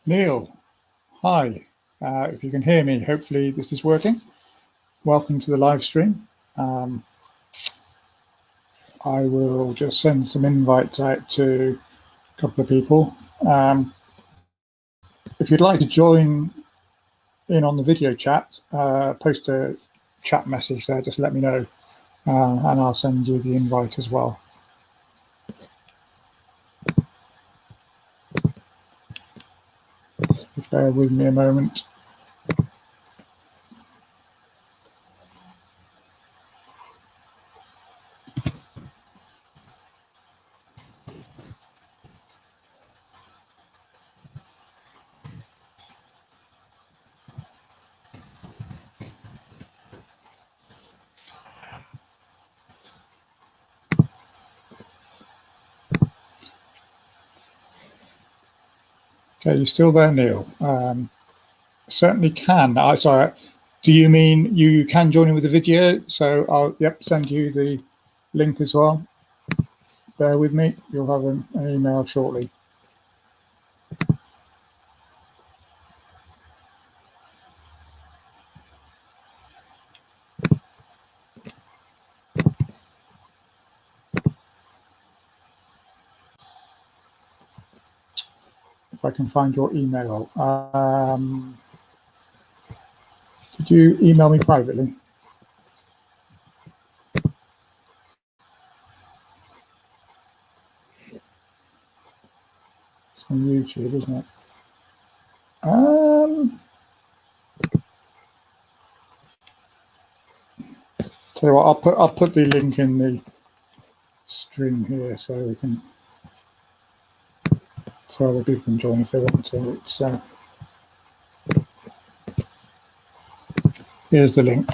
Neil, hi. If you can hear me, hopefully this is working. Welcome to the live stream. I will just send some invites out to a couple of people. If you'd like to join in on the video chat, post a chat message there, just let me know, and I'll send you the invite as well. Just bear with me a moment. Okay, you still there, Neil? Certainly can. Sorry, do you mean you can join in with the video? So I'll send you the link as well. Bear with me, you'll have an email shortly. If I can find your email. Did you email me privately? It's on YouTube, isn't it? Tell you what, I'll put the link in the stream here so we can, so other people can join if they want to. It's here's the link.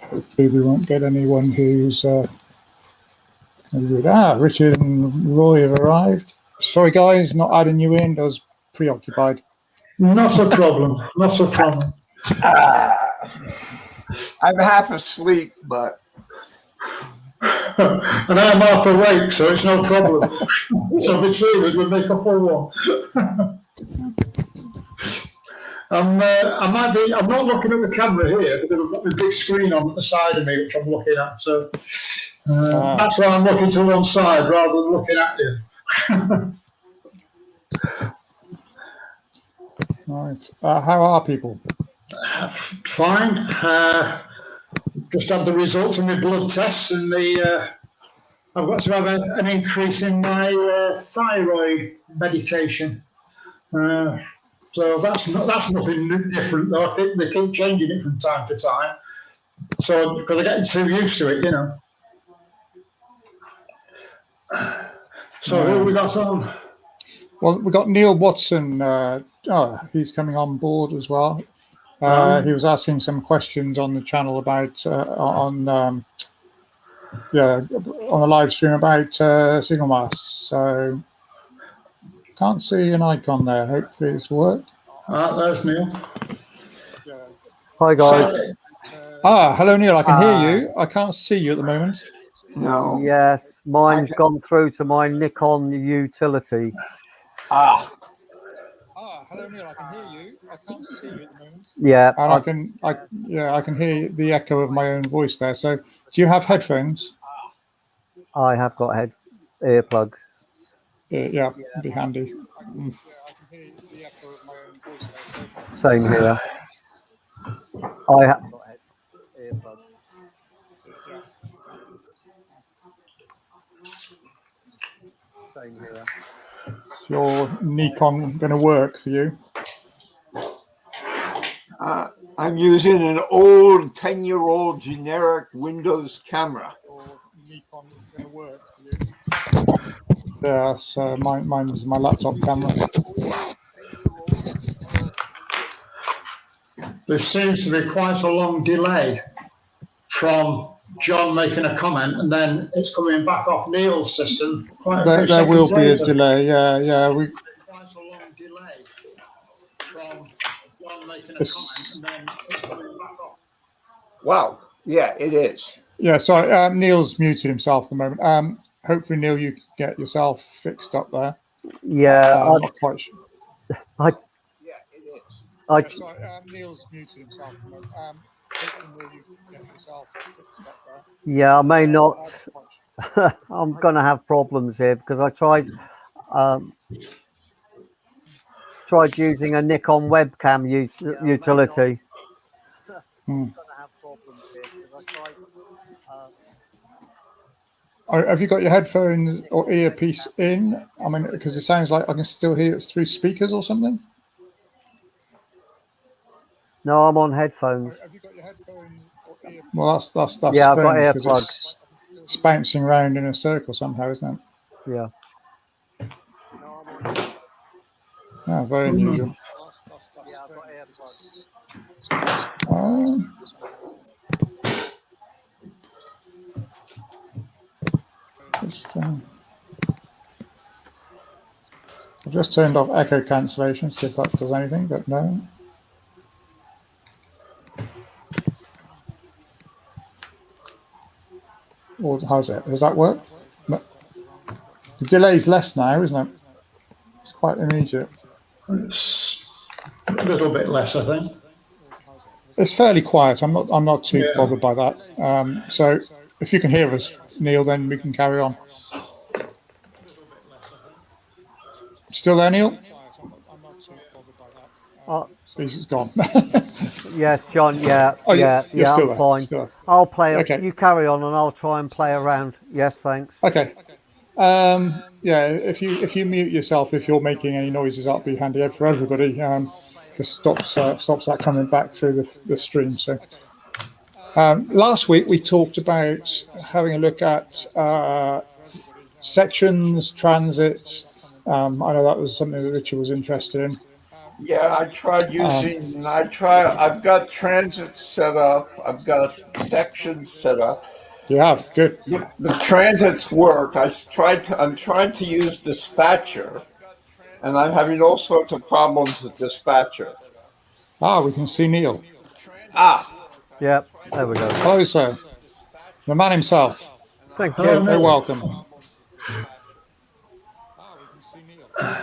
Hopefully we won't get anyone who's Richard and Roy have arrived. Sorry guys, not adding you in, I was preoccupied. Not a problem, not a problem. I'm half asleep, but and I'm half awake, so it's no problem. So between us, we'll make a full one. I'm not looking at the camera here because I've got the big screen on the side of me, which I'm looking at. So that's why I'm looking to one side rather than looking at you. Right. How are people? Fine. Just had the results of my blood tests, and I've got to have an increase in my thyroid medication. So that's nothing different, though. They keep changing it from time to time. So because they're getting too used to it, you know. So who have we got on? Well, we got Neil Watson. He's coming on board as well. He was asking some questions on the channel about on the live stream about signal masts. So can't see an icon there. Hopefully it's worked. There's Neil. Hi guys. Hello Neil. I can hear you. I can't see you at the moment. no. Yes, mine's gone through to my Nikon utility. Hello Neil. I can hear you. I can't see you at the moment. Yeah, and I can hear the echo of my own voice there. So, do you have headphones? I have got earplugs. Yeah, it'd be handy. I can hear the echo of my own voice there. So. Same here. I have got earplugs. Same here. Is your Nikon going to work for you? I'm using an old 10-year-old generic Windows camera. Nikon is going to work for you? Yeah, so mine's my laptop camera. There seems to be quite a long delay from John making a comment, and then it's coming back off Neil's system. There will be a delay. Yeah. Quite a long delay from John making a comment, and then it's coming back off. Wow. Yeah, it is. Yeah. Sorry, Neil's muted himself at the moment. hopefully, Neil, you can get yourself fixed up there. Yeah, I'm not quite sure. Yeah, it is. I Sorry, Neil's muted himself. Hopefully, Neil, you can get yourself fixed up there. yeah, I may I'm not. quite sure. I'm going to have problems here because I tried using a Nikon webcam utility. Hmm. Gonna have problems here because I tried. Have you got your headphones or earpiece in? I mean, because it sounds like I can still hear it through speakers or something. No, I'm on headphones. Have you got your headphones or earpiece? Well, that's Yeah, I've got strange because earplugs. it's bouncing around in a circle somehow, isn't it? Yeah. Yeah, very unusual. Yeah, I've got earplugs. I've just turned off echo cancellation, see if that does anything, but no. Or has it? Does that work? No. The delay's less now, isn't it? It's quite immediate. It's a little bit less, I think. It's fairly quiet. I'm not too bothered by that. So if you can hear us, Neil, then we can carry on. Still there, Neil? He's gone. Yes, John. Yeah, Oh, yeah, you're yeah. still I'm there. fine. Still there. I'll play. Okay. You carry on, and I'll try and play around. Yes, thanks. Okay. Yeah, if you mute yourself, if you're making any noises, that'll be handy for everybody. Just stops that coming back through the stream. So last week we talked about having a look at sections, transits. I know that was something that Richard was interested in. Yeah, I tried using. I've got transit set up. I've got sections set up. Yeah, good. The transits work. I'm trying to use dispatcher, and I'm having all sorts of problems with dispatcher. We can see Neil. Yep, there we go. Hello, sir. The man himself. Thank you. Very welcome.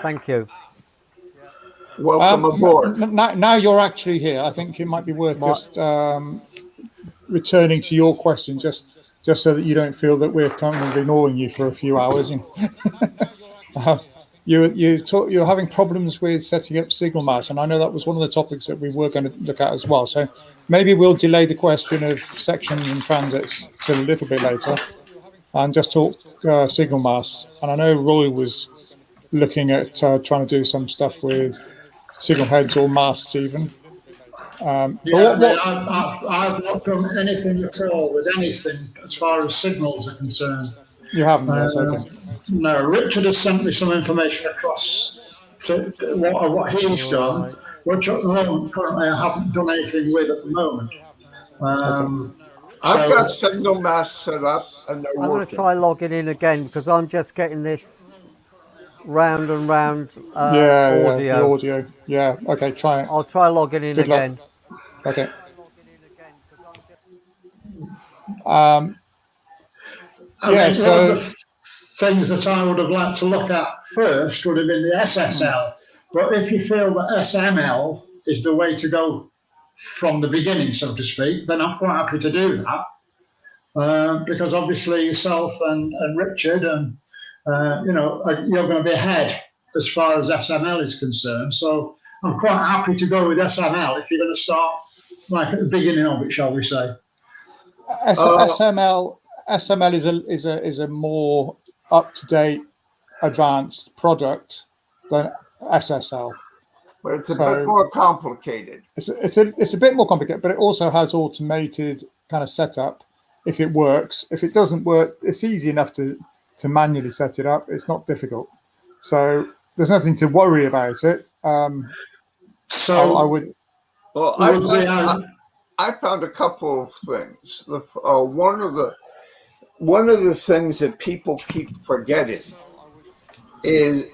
Thank you. Welcome aboard. Now you're actually here. I think it might be worth just returning to your question, just so that you don't feel that we're kind of ignoring you for a few hours. You're having problems with setting up signal masts, and I know that was one of the topics that we were going to look at as well. So maybe we'll delay the question of sections and transits till a little bit later, and just talk signal masts. And I know Roy was looking at trying to do some stuff with signal heads or masts even. I've not done anything at all with anything as far as signals are concerned. You haven't yet, okay. No, Richard has sent me some information across to what he's done, which at the moment currently I haven't done anything with at the moment. I've got signal masts set up and they're I'm going to working. try logging in again because I'm just getting this round and round audio. Yeah, the audio. Yeah, okay, try it. I'll try logging in again. Okay. One of the things that I would have liked to look at first would have been the SSL. But if you feel that SML is the way to go from the beginning, so to speak, then I'm quite happy to do that. Because obviously yourself and Richard and you're going to be ahead as far as SML is concerned. So I'm quite happy to go with SML if you're going to start like at the beginning of it, shall we say? SML is a more up-to-date, advanced product than SSL. But it's a bit more complicated. It's a bit more complicated, but it also has automated kind of setup if it works. If it doesn't work, it's easy enough to manually set it up. It's not difficult. So there's nothing to worry about it. So I would. Well, I found a couple of things. One of the things that people keep forgetting is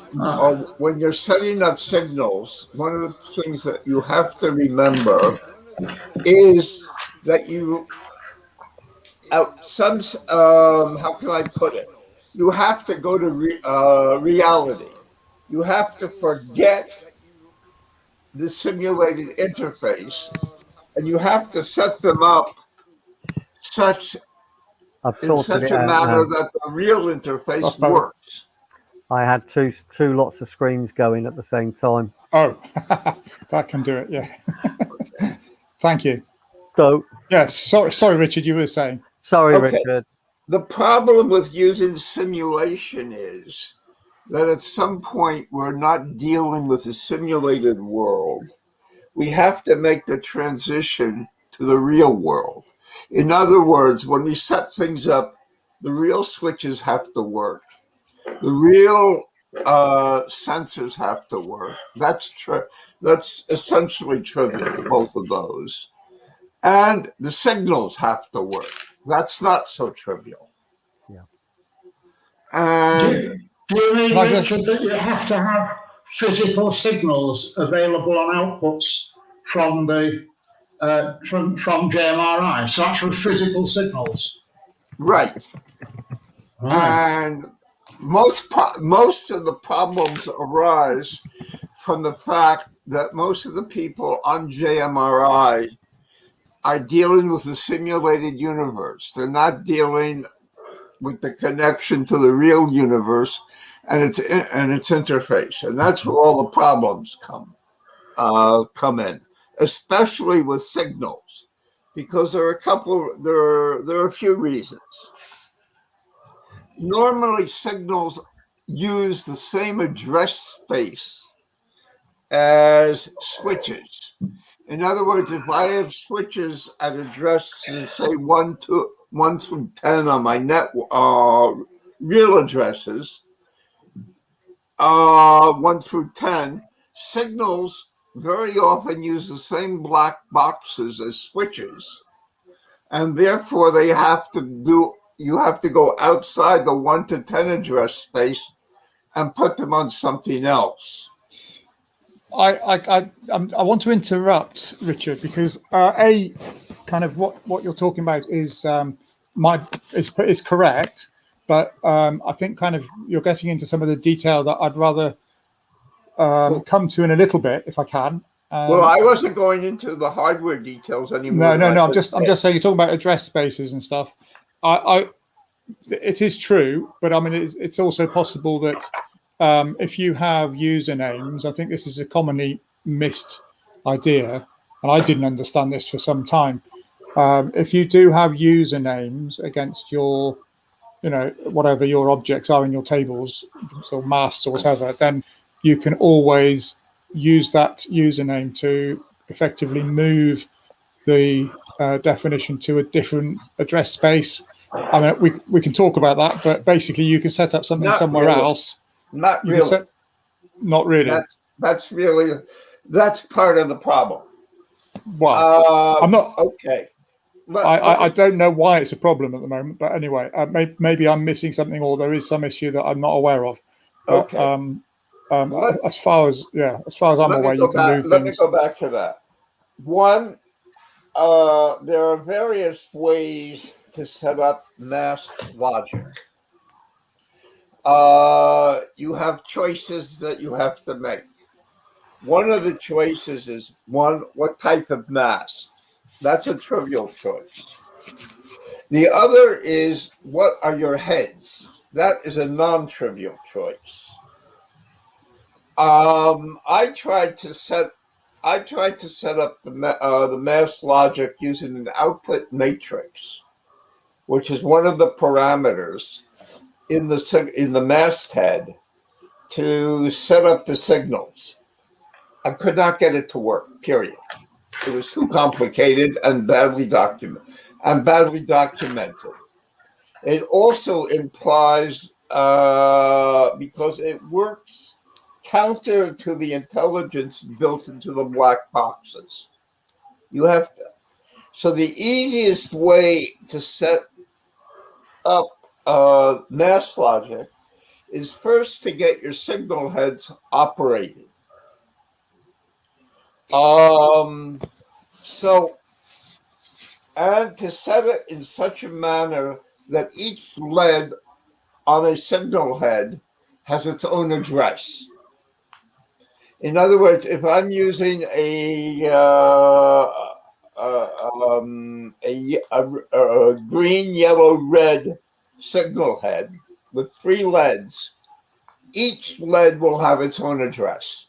when you're setting up signals, one of the things that you have to remember is that how can I put it? you have to go to reality. You have to forget the simulated interface, and you have to set them up such I've in sorted such it a out manner now. that the real That's interface better. works. I had two lots of screens going at the same time. Oh, that can do it. Yeah. Thank you. So Yes. Sorry, Richard. You were saying. sorry, Okay. Richard. The problem with using simulation is that at some point we're not dealing with a simulated world. We have to make the transition to the real world. In other words, when we set things up, the real switches have to work. The real sensors have to work. That's essentially trivial, both of those. And the signals have to work. That's not so trivial. Yeah. And Do you mean, Can I Richard, just? that you have to have physical signals available on outputs from the from JMRI? So actual physical signals. right. Right. And most of the problems arise from the fact that most of the people on JMRI are dealing with the simulated universe. They're not dealing with the connection to the real universe and its interface, and that's where all the problems come in, especially with signals, because there are a few reasons. Normally, signals use the same address space as switches. In other words, if I have switches at addresses, say 1 through 10 on my real addresses, 1 through 10, signals very often use the same black boxes as switches, and therefore you have to go outside the 1 to 10 address space and put them on something else. I want to interrupt, Richard, because kind of what you're talking about is is correct, but I think kind of you're getting into some of the detail that I'd rather come to in a little bit if I can. Well, I wasn't going into the hardware details anymore. No. I'm just saying you're talking about address spaces and stuff. It is true, but I mean it's also possible that if you have usernames, I think this is a commonly missed idea, and I didn't understand this for some time. If you do have usernames against your, whatever your objects are in your tables, or masts or whatever, then you can always use that username to effectively move the definition to a different address space. I mean, we can talk about that, but basically you can set up something Not somewhere really. else. Not You really. Not really. That's part of the problem. Well, I'm not. Okay. I don't know why it's a problem at the moment, but anyway, maybe I'm missing something, or there is some issue that I'm not aware of. But Okay. as far as I'm aware, you can move Let me things. go back to that. One, there are various ways to set up masked logic. You have choices that you have to make. One of the choices is what type of mask? That's a trivial choice. The other is what are your heads? That is a non-trivial choice. I tried to set up the mask logic using an output matrix, which is one of the parameters in the masthead to set up the signals. I could not get it to work. Period. It was too complicated and badly documented. It also implies, because it works counter to the intelligence built into the black boxes. You have to. So the easiest way to set up mass logic is first to get your signal heads operating. And to set it in such a manner that each lead on a signal head has its own address. In other words, if I'm using a green, yellow, red signal head with 3 LEDs, each LED will have its own address.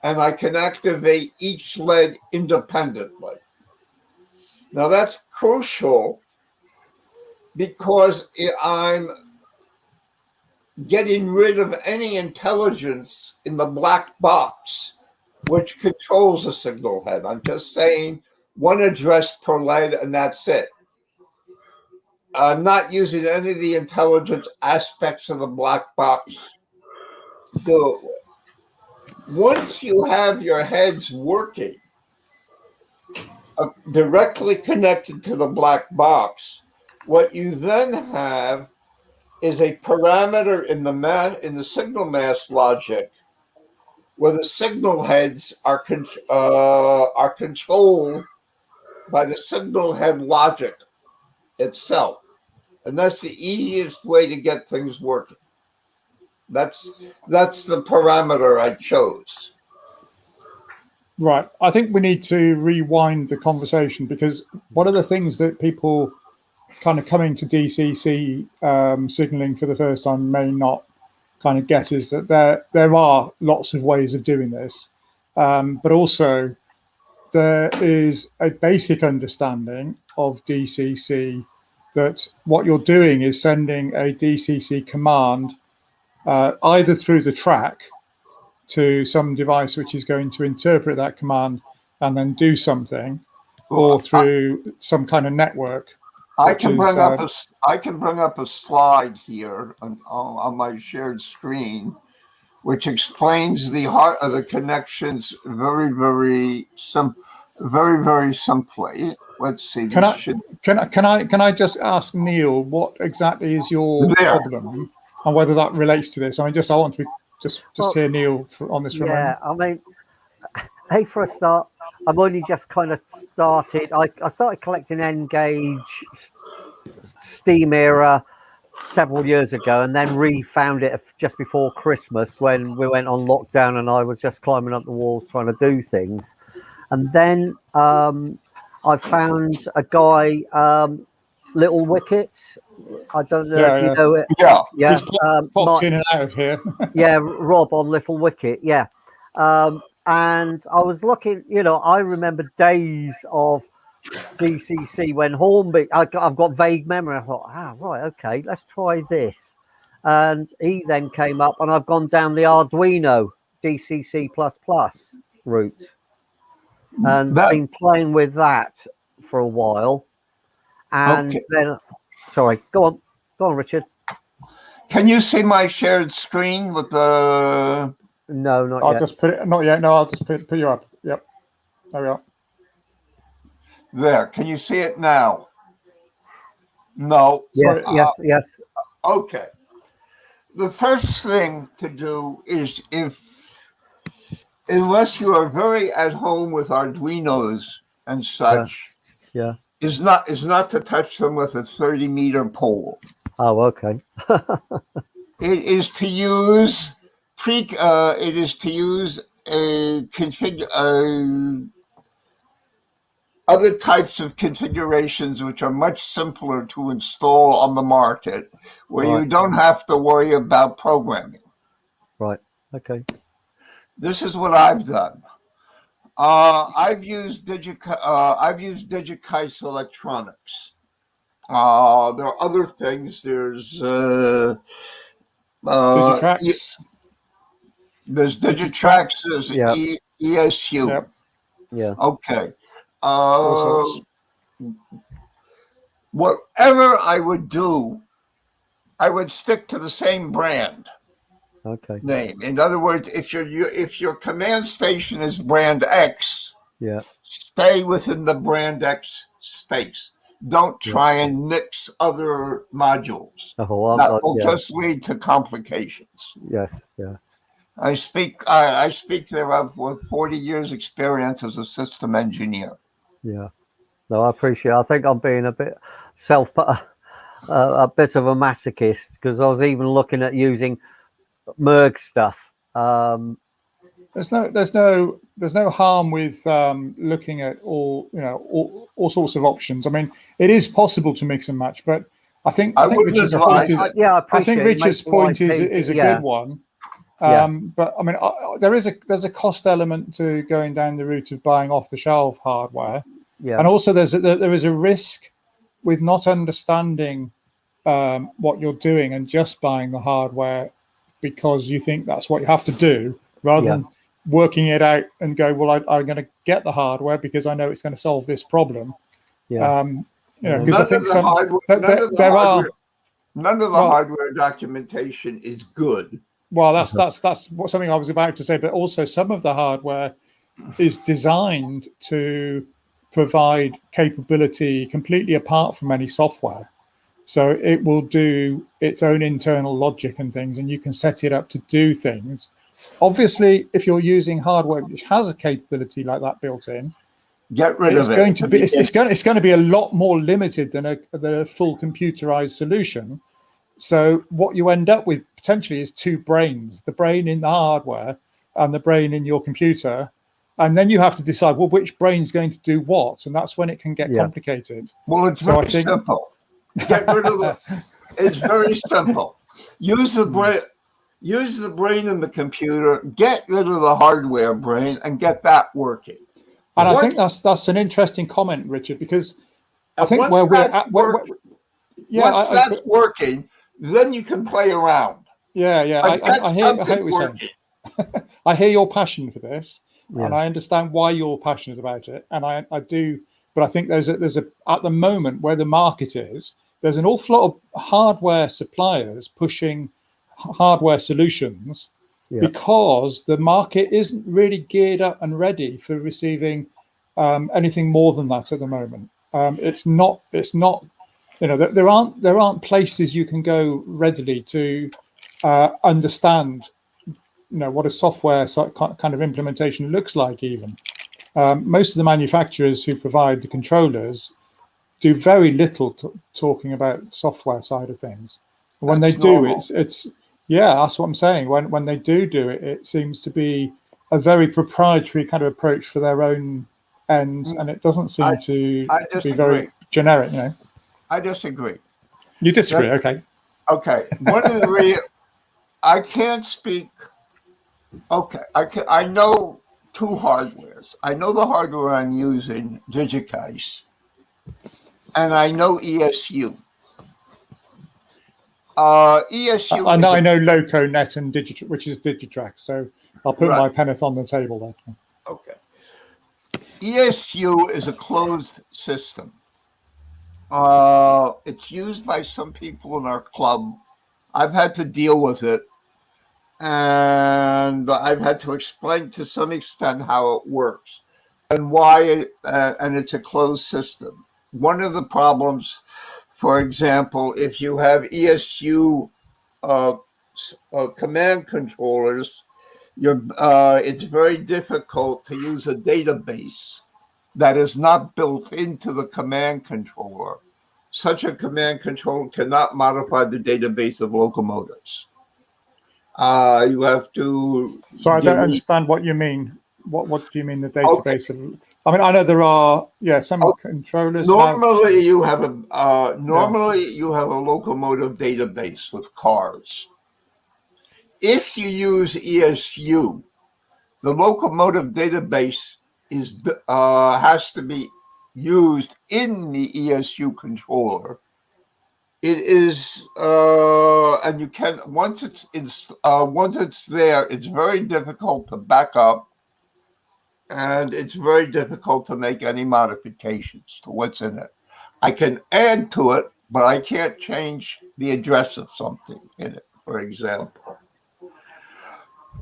And I can activate each LED independently. Now that's crucial because I'm getting rid of any intelligence in the black box which controls the signal head. I'm just saying one address per LED and that's it. I'm not using any of the intelligence aspects of the black box to do it with. Once you have your heads working directly connected to the black box, what you then have is a parameter in the signal mask logic where the signal heads are controlled by the signal head logic itself. And that's the easiest way to get things working. That's the parameter I chose. Right. I think we need to rewind the conversation, because one of the things that people kind of coming to DCC signaling for the first time may not kind of get is that there are lots of ways of doing this, but also there is a basic understanding of DCC that what you're doing is sending a DCC command either through the track to some device which is going to interpret that command and then do something, or through some kind of network. I can bring up a slide here on my shared screen, which explains the heart of the connections very simply. Let's see. Can I just ask Neil what exactly is your problem and whether that relates to this? I want to just hear Neil on this for a moment. I mean, hey, for a start, I've only just kind of started. I started collecting N-gauge Steam era several years ago, and then refound it just before Christmas when we went on lockdown, and I was just climbing up the walls trying to do things. And then I found a guy, Little Wicket. I don't know if you know it. Yeah. He's popped in and out of here. Yeah, Rob on Little Wicket. Yeah. And I was looking, I remember days of DCC when Hornby, I've got vague memory. I thought, right, okay, let's try this. And he then came up, and I've gone down the Arduino DCC++ route. And been playing with that for a while. And then, sorry, go on, Richard. Can you see my shared screen with the... No, not yet. I'll just put it, not yet. No, I'll just put you up. Yep. There we are. There. Can you see it now? No. Yes, yes. Okay. The first thing to do is, unless you are very at home with Arduinos and such, is not to touch them with a 30-meter pole. Oh, okay. It is to use other types of configurations which are much simpler to install on the market, where you don't have to worry about programming. Right. Okay. This is what I've done. I've used Digikais Electronics. There are other things. There's Digitrax. There's Digitrax. There's ESU. Yep. Yeah. Okay. Whatever I would do, I would stick to the same brand name. In other words, if your command station is brand X, stay within the brand X space. Don't try and mix other modules. That will just lead to complications. Yes, yeah. I speak thereof with 40 years experience as a system engineer. Yeah. No, I appreciate it. I think I'm being a bit a bit of a masochist because I was even looking at using Merg stuff. There's no harm with looking at all sorts of options. I mean, it is possible to mix and match, but I think wouldn't Richard's advise- point is Yeah, I I appreciate think it. Richard's Makes point life is a easier. good one. Yeah. But I mean, there's a cost element to going down the route of buying off the shelf hardware, Yeah. and also there is a risk with not understanding what you're doing and just buying the hardware because you think that's what you have to do, rather than working it out and go, well, I'm going to get the hardware because I know it's going to solve this problem. Yeah. Because I think none of the hardware documentation is good. Well, that's something I was about to say, but also some of the hardware is designed to provide capability completely apart from any software. So it will do its own internal logic and things, and you can set it up to do things. Obviously, if you're using hardware which has a capability like that built in, get rid of it. It's going to be a lot more limited than a full computerized solution. So what you end up with potentially is two brains: the brain in the hardware and the brain in your computer. And then you have to decide, well, which brain's going to do what, and that's when it can get complicated. Well, it's very simple. Get rid of it. It's very simple. Use the brain. Use the brain in the computer. Get rid of the hardware brain and get that working. And I think that's an interesting comment, Richard, because I think where we're at, once that's working, then you can play around. Yeah. I hear what you're saying. I hear your passion for this, and I understand why you're passionate about it, and I do. But I think there's a at the moment where the market is, there's an awful lot of hardware suppliers pushing hardware solutions because the market isn't really geared up and ready for receiving anything more than that at the moment. It's not. There aren't places you can go readily to understand what a software kind of implementation looks like. Even most of the manufacturers who provide the controllers do very little talking about the software side of things. When they do, it's that's what I'm saying. When they do it, it seems to be a very proprietary kind of approach for their own ends, and it doesn't seem to be very generic. I disagree. You disagree? Okay. One of the I can't speak. Okay, I know two hardwares. I know the hardware I'm using, DigiCase, and I know ESU. ESU. I know LocoNet and which is Digitrax. So I'll put my penneth on the table there. Okay. ESU is a closed system. It's used by some people in our club. I've had to deal with it, and I've had to explain to some extent how it works and why. And it's a closed system. One of the problems, for example, if you have ESU command controllers, it's very difficult to use a database that is not built into the command controller. Such a command controller cannot modify the database of locomotives. You have to. So I don't understand what you mean. What do you mean the database of? I mean, I know there are some controllers. Normally, you have a locomotive database with cars. If you use ESU, the locomotive database has to be used in the ESU controller. It is, and you can once it's there, it's very difficult to back up, and it's very difficult to make any modifications to what's in it. I can add to it, but I can't change the address of something in it, for example.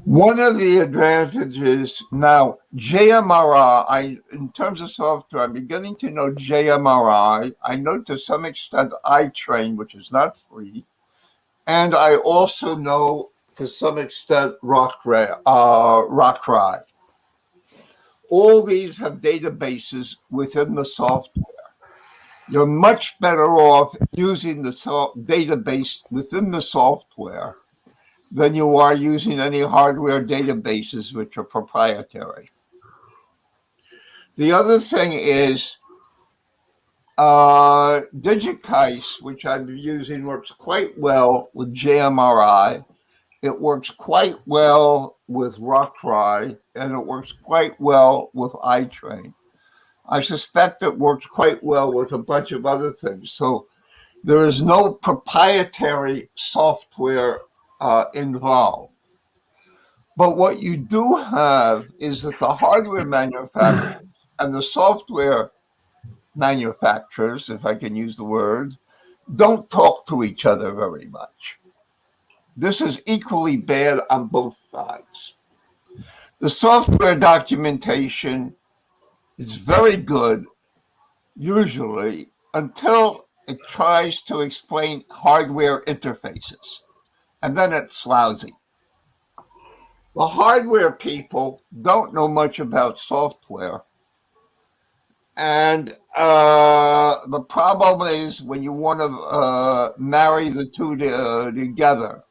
One of the advantages now, JMRI, in terms of software, I'm beginning to know JMRI. I know to some extent iTrain, which is not free. And I also know to some extent Rockrai. All these have databases within the software. you're much better off using the database within the software than you are using any hardware databases which are proprietary. The other thing is DigiKeis, which I'm using, works quite well with JMRI. It works quite well with RockRI, and it works quite well with Autotrain. I suspect it works quite well with a bunch of other things. So there is no proprietary software involved. But what you do have is that the hardware manufacturers and the software manufacturers, if I can use the word, don't talk to each other very much. This is equally bad on both sides. The software documentation is very good, usually, until it tries to explain hardware interfaces, and then it's lousy. The hardware people don't know much about software. And the problem is when you want to marry the two together,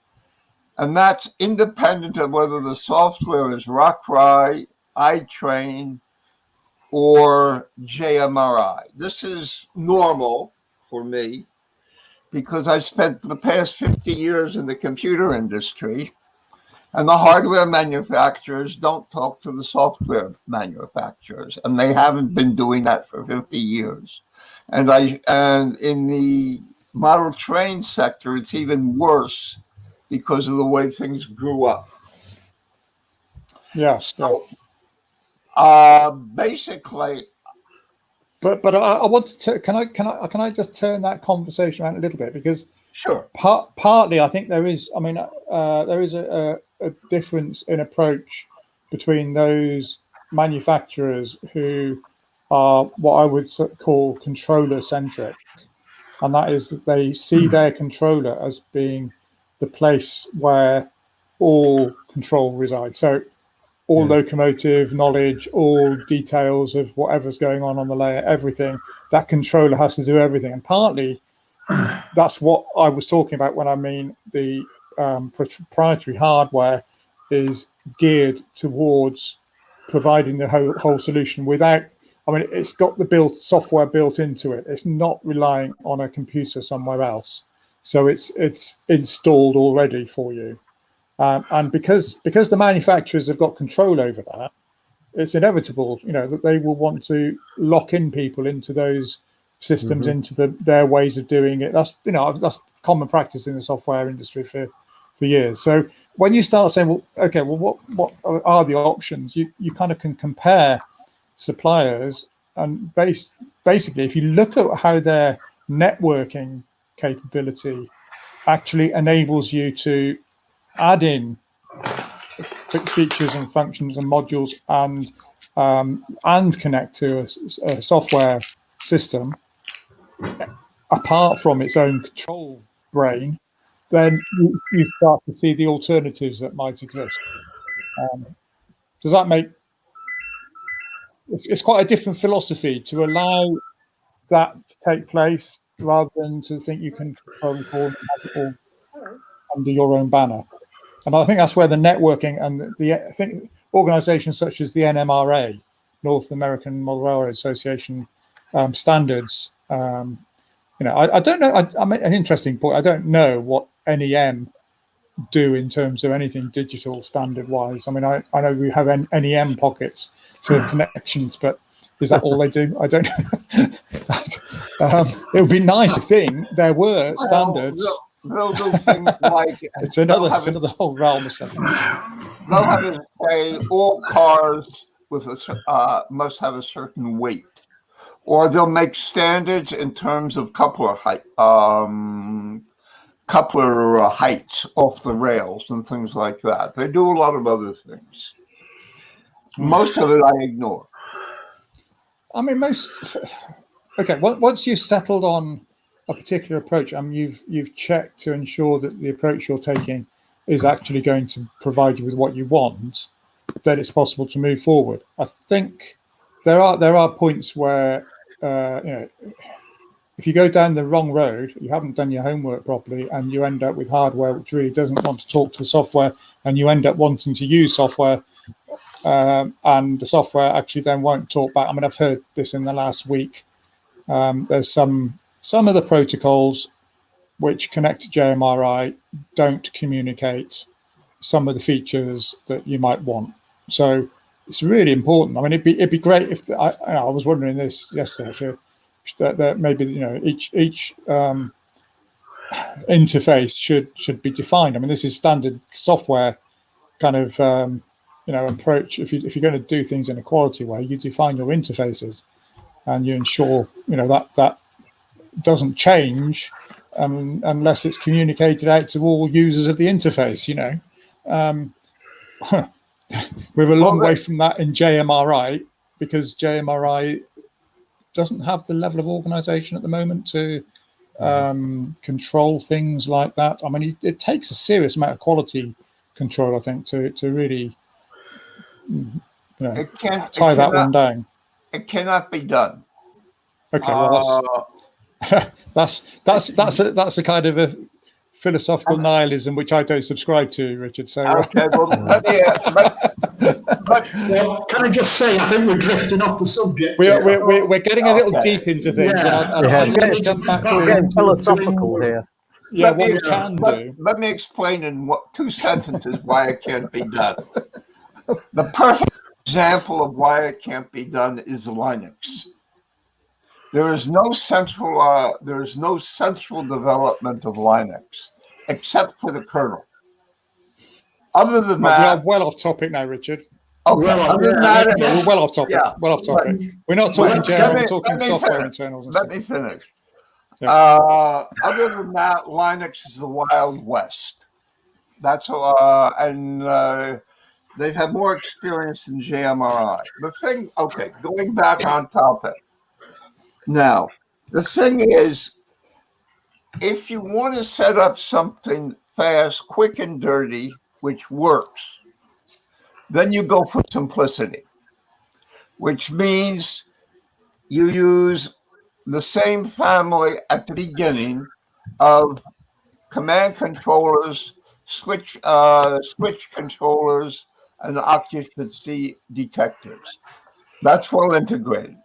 and that's independent of whether the software is RockRI, Autotrain, or JMRI. This is normal for me because I've spent the past 50 years in the computer industry, and the hardware manufacturers don't talk to the software manufacturers, and they haven't been doing that for 50 years. And in the model train sector, it's even worse because of the way things grew up. Yeah. So, basically, But I want to can I just turn that conversation around a little bit, because sure, partly I think there is, I mean, there is a difference in approach between those manufacturers who are what I would call controller centric, and that is that they see their controller as being the place where all control resides. So all locomotive knowledge, all details of whatever's going on the layer, everything, that controller has to do everything. And partly that's what I was talking about when I mean the proprietary hardware is geared towards providing the whole solution without, I mean, it's got the software built into it. It's not relying on a computer somewhere else. So it's installed already for you. And because the manufacturers have got control over that, it's inevitable, that they will want to lock in people into those systems, into their ways of doing it. That's that's common practice in the software industry for years. So when you start saying, well, okay, well, what are the options? You kind of can compare suppliers, and basically, if you look at how their networking capability actually enables you to add in features and functions and modules and connect to a software system apart from its own control brain, then you start to see the alternatives that might exist. Does that make? It's quite a different philosophy to allow that to take place rather than to think you can control it all and have it all under your own banner. And I think that's where the networking and I think organizations such as the NMRA, North American Model Railroad Association standards, I don't know. I mean, an interesting point. I don't know what NEM do in terms of anything digital standard wise. I mean, I know we have NEM pockets for connections, but is that all they do? I don't know. It would be nice to think there were standards. They'll do things like it's another whole realm of stuff. They'll have it say all cars with must have a certain weight, or they'll make standards in terms of coupler height, heights off the rails and things like that. They do a lot of other things. Most of it I ignore. I mean, okay. Once you've settled on a particular approach, you've checked to ensure that the approach you're taking is actually going to provide you with what you want, then it's possible to move forward. I think there are points where if if you go down the wrong road, you haven't done your homework properly, and you end up with hardware which really doesn't want to talk to the software, and you end up wanting to use software, and the software actually then won't talk back. I mean, I've heard this in the last week. There's some of the protocols which connect to JMRI don't communicate some of the features that you might want. So it's really important. I mean, it'd be great if I was wondering this yesterday, actually, that maybe each interface should be defined. I mean, this is standard software kind of approach. If you're going to do things in a quality way, you define your interfaces, and you ensure that doesn't change unless it's communicated out to all users of the interface. We're a long way from that in JMRI, because JMRI doesn't have the level of organization at the moment to control things like that. I mean, it takes a serious amount of quality control, I think, to really tie that one down. It cannot be done. Okay, well, that's a kind of a philosophical nihilism which I don't subscribe to, Richard. So okay, well, well, can I just say, I think we're drifting off the subject. We're getting a little deep into things. Yeah. I'd like to come back We're getting philosophical here. Yeah, what we can do. Let me explain in 2 sentences why it can't be done. The perfect example of why it can't be done is Linux. There is no central development of Linux except for the kernel. Other than that, we are well off topic now, Richard. Okay. We're well off topic. Yeah, well off topic. We're not talking JMRI, we're talking software internals. Let me finish. Yeah. Other than that, Linux is the Wild West. That's all, and they've had more experience than JMRI. The thing, okay, going back on topic. Now, the thing is, if you want to set up something fast, quick, and dirty, which works, then you go for simplicity, which means you use the same family at the beginning of command controllers, switch controllers, and occupancy detectors. That's well integrated.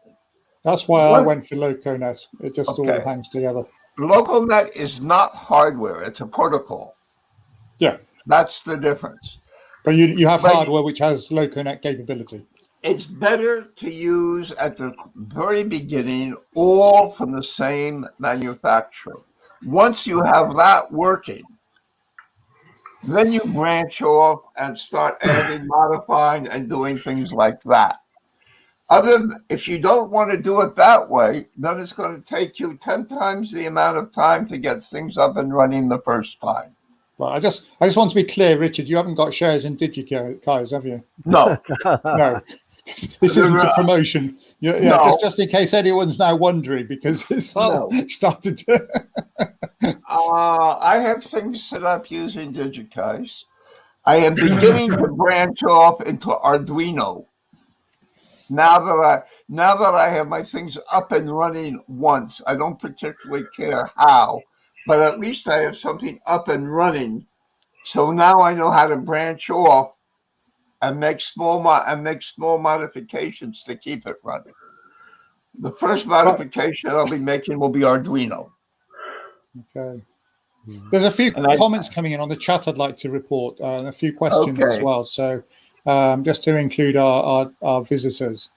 That's why I went for LocoNet. It just all hangs together. LocoNet is not hardware; it's a protocol. Yeah, that's the difference. But you have hardware which has LocoNet capability. It's better to use at the very beginning, all from the same manufacturer. Once you have that working, then you branch off and start adding, modifying, and doing things like that. If you don't want to do it that way, then it's going to take you 10 times the amount of time to get things up and running the first time. Well, I just want to be clear, Richard. You haven't got shares in DigiKais, have you? No, no. This isn't a promotion. Yeah, no. just in case anyone's now wondering, because it's started to. I have things set up using DigiKais. I am beginning to branch off into Arduino. Now that I have my things up and running once, I don't particularly care how, but at least I have something up and running. So now I know how to branch off and make small modifications to keep it running. The first modification I'll be making will be Arduino. Okay. There's a few comments coming in on the chat I'd like to report, and a few questions as well. So just to include our visitors.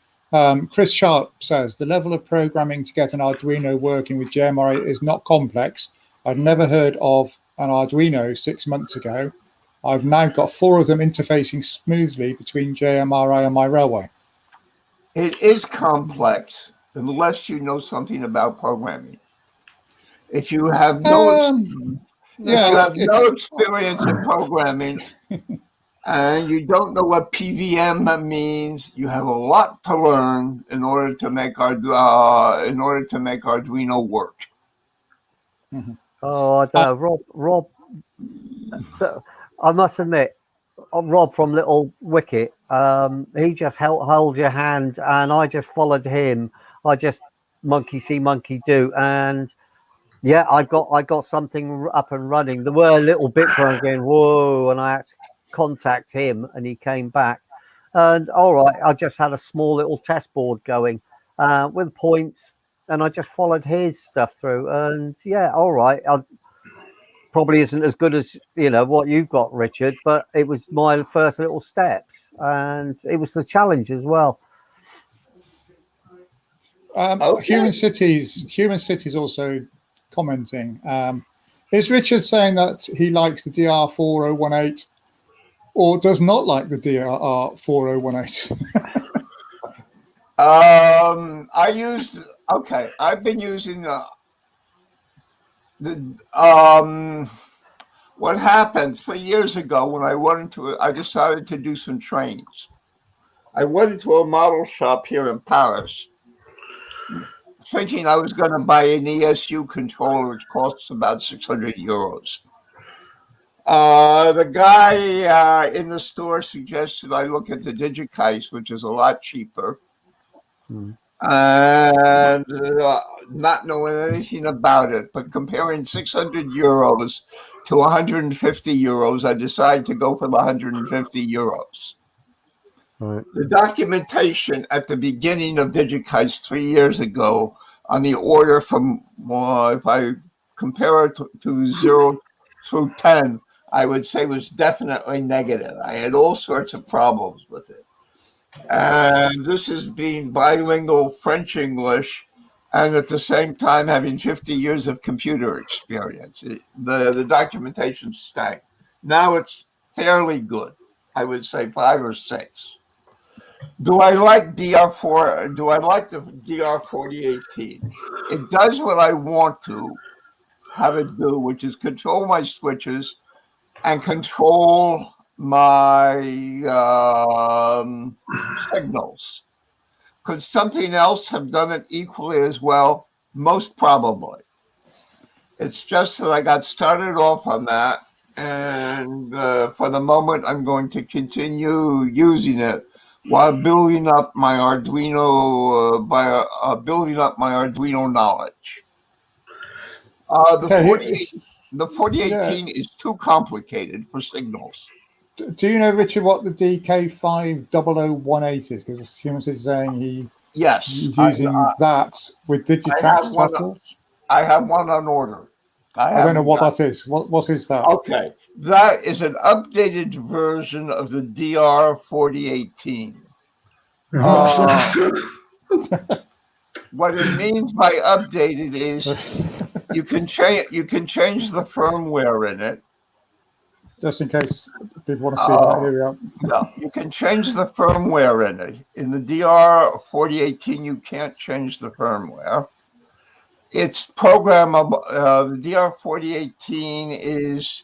Chris Sharp says, the level of programming to get an Arduino working with JMRI is not complex. I'd never heard of an Arduino 6 months ago. I've now got 4 of them interfacing smoothly between JMRI and my railway. It is complex unless you know something about programming. If you have no experience in programming and you don't know what PVM means, you have a lot to learn in order to make Arduino work. Mm-hmm. Oh, I don't know, Rob. So I must admit, Rob from Little Wicket, he just held your hand, and I just followed him. I just monkey see, monkey do, and yeah, I got something up and running. There were little bits where I'm going, whoa, and I had to contact him, and he came back. And all right, I just had a small little test board going with points, and I just followed his stuff through. And yeah, all right, I probably isn't as good as what you've got, Richard, but it was my first little steps, and it was the challenge as well. Okay. Human Cities also commenting. Is Richard saying that he likes the DR4018 or does not like the DR4018? I've been using what happened 3 years ago when I decided to do some trains. I went into a model shop here in Paris, thinking I was going to buy an ESU controller, which costs about 600 euros. The guy in the store suggested I look at the DigiKeis, which is a lot cheaper. And not knowing anything about it, but comparing 600 euros to 150 euros, I decided to go for the 150 euros. Right. The documentation at the beginning of DigiKeis 3 years ago on the order from, if I compare it to 0 through 10, I would say was definitely negative. I had all sorts of problems with it. And this is being bilingual French-English and at the same time having 50 years of computer experience. The documentation stank. Now it's fairly good. I would say 5 or 6. Do I like DR4? Do I like the DR4018? It does what I want to have it do, which is control my switches and control my signals. Could something else have done it equally as well? Most probably. It's just that I got started off on that, and for the moment, I'm going to continue using it while building up my Arduino knowledge. The 4018 is too complicated for signals. Do you know, Richard, what the DK50018 is? Because Human Cities is saying he's using that with Digitax. I have one on order. I don't know what that is. What is that? Okay, that is an updated version of the DR4018. What it means by updated is you can change the firmware in it. Just in case people want to see that, here we are. Yeah, you can change the firmware in it. In the DR4018, you can't change the firmware. It's programmable. The DR4018 is,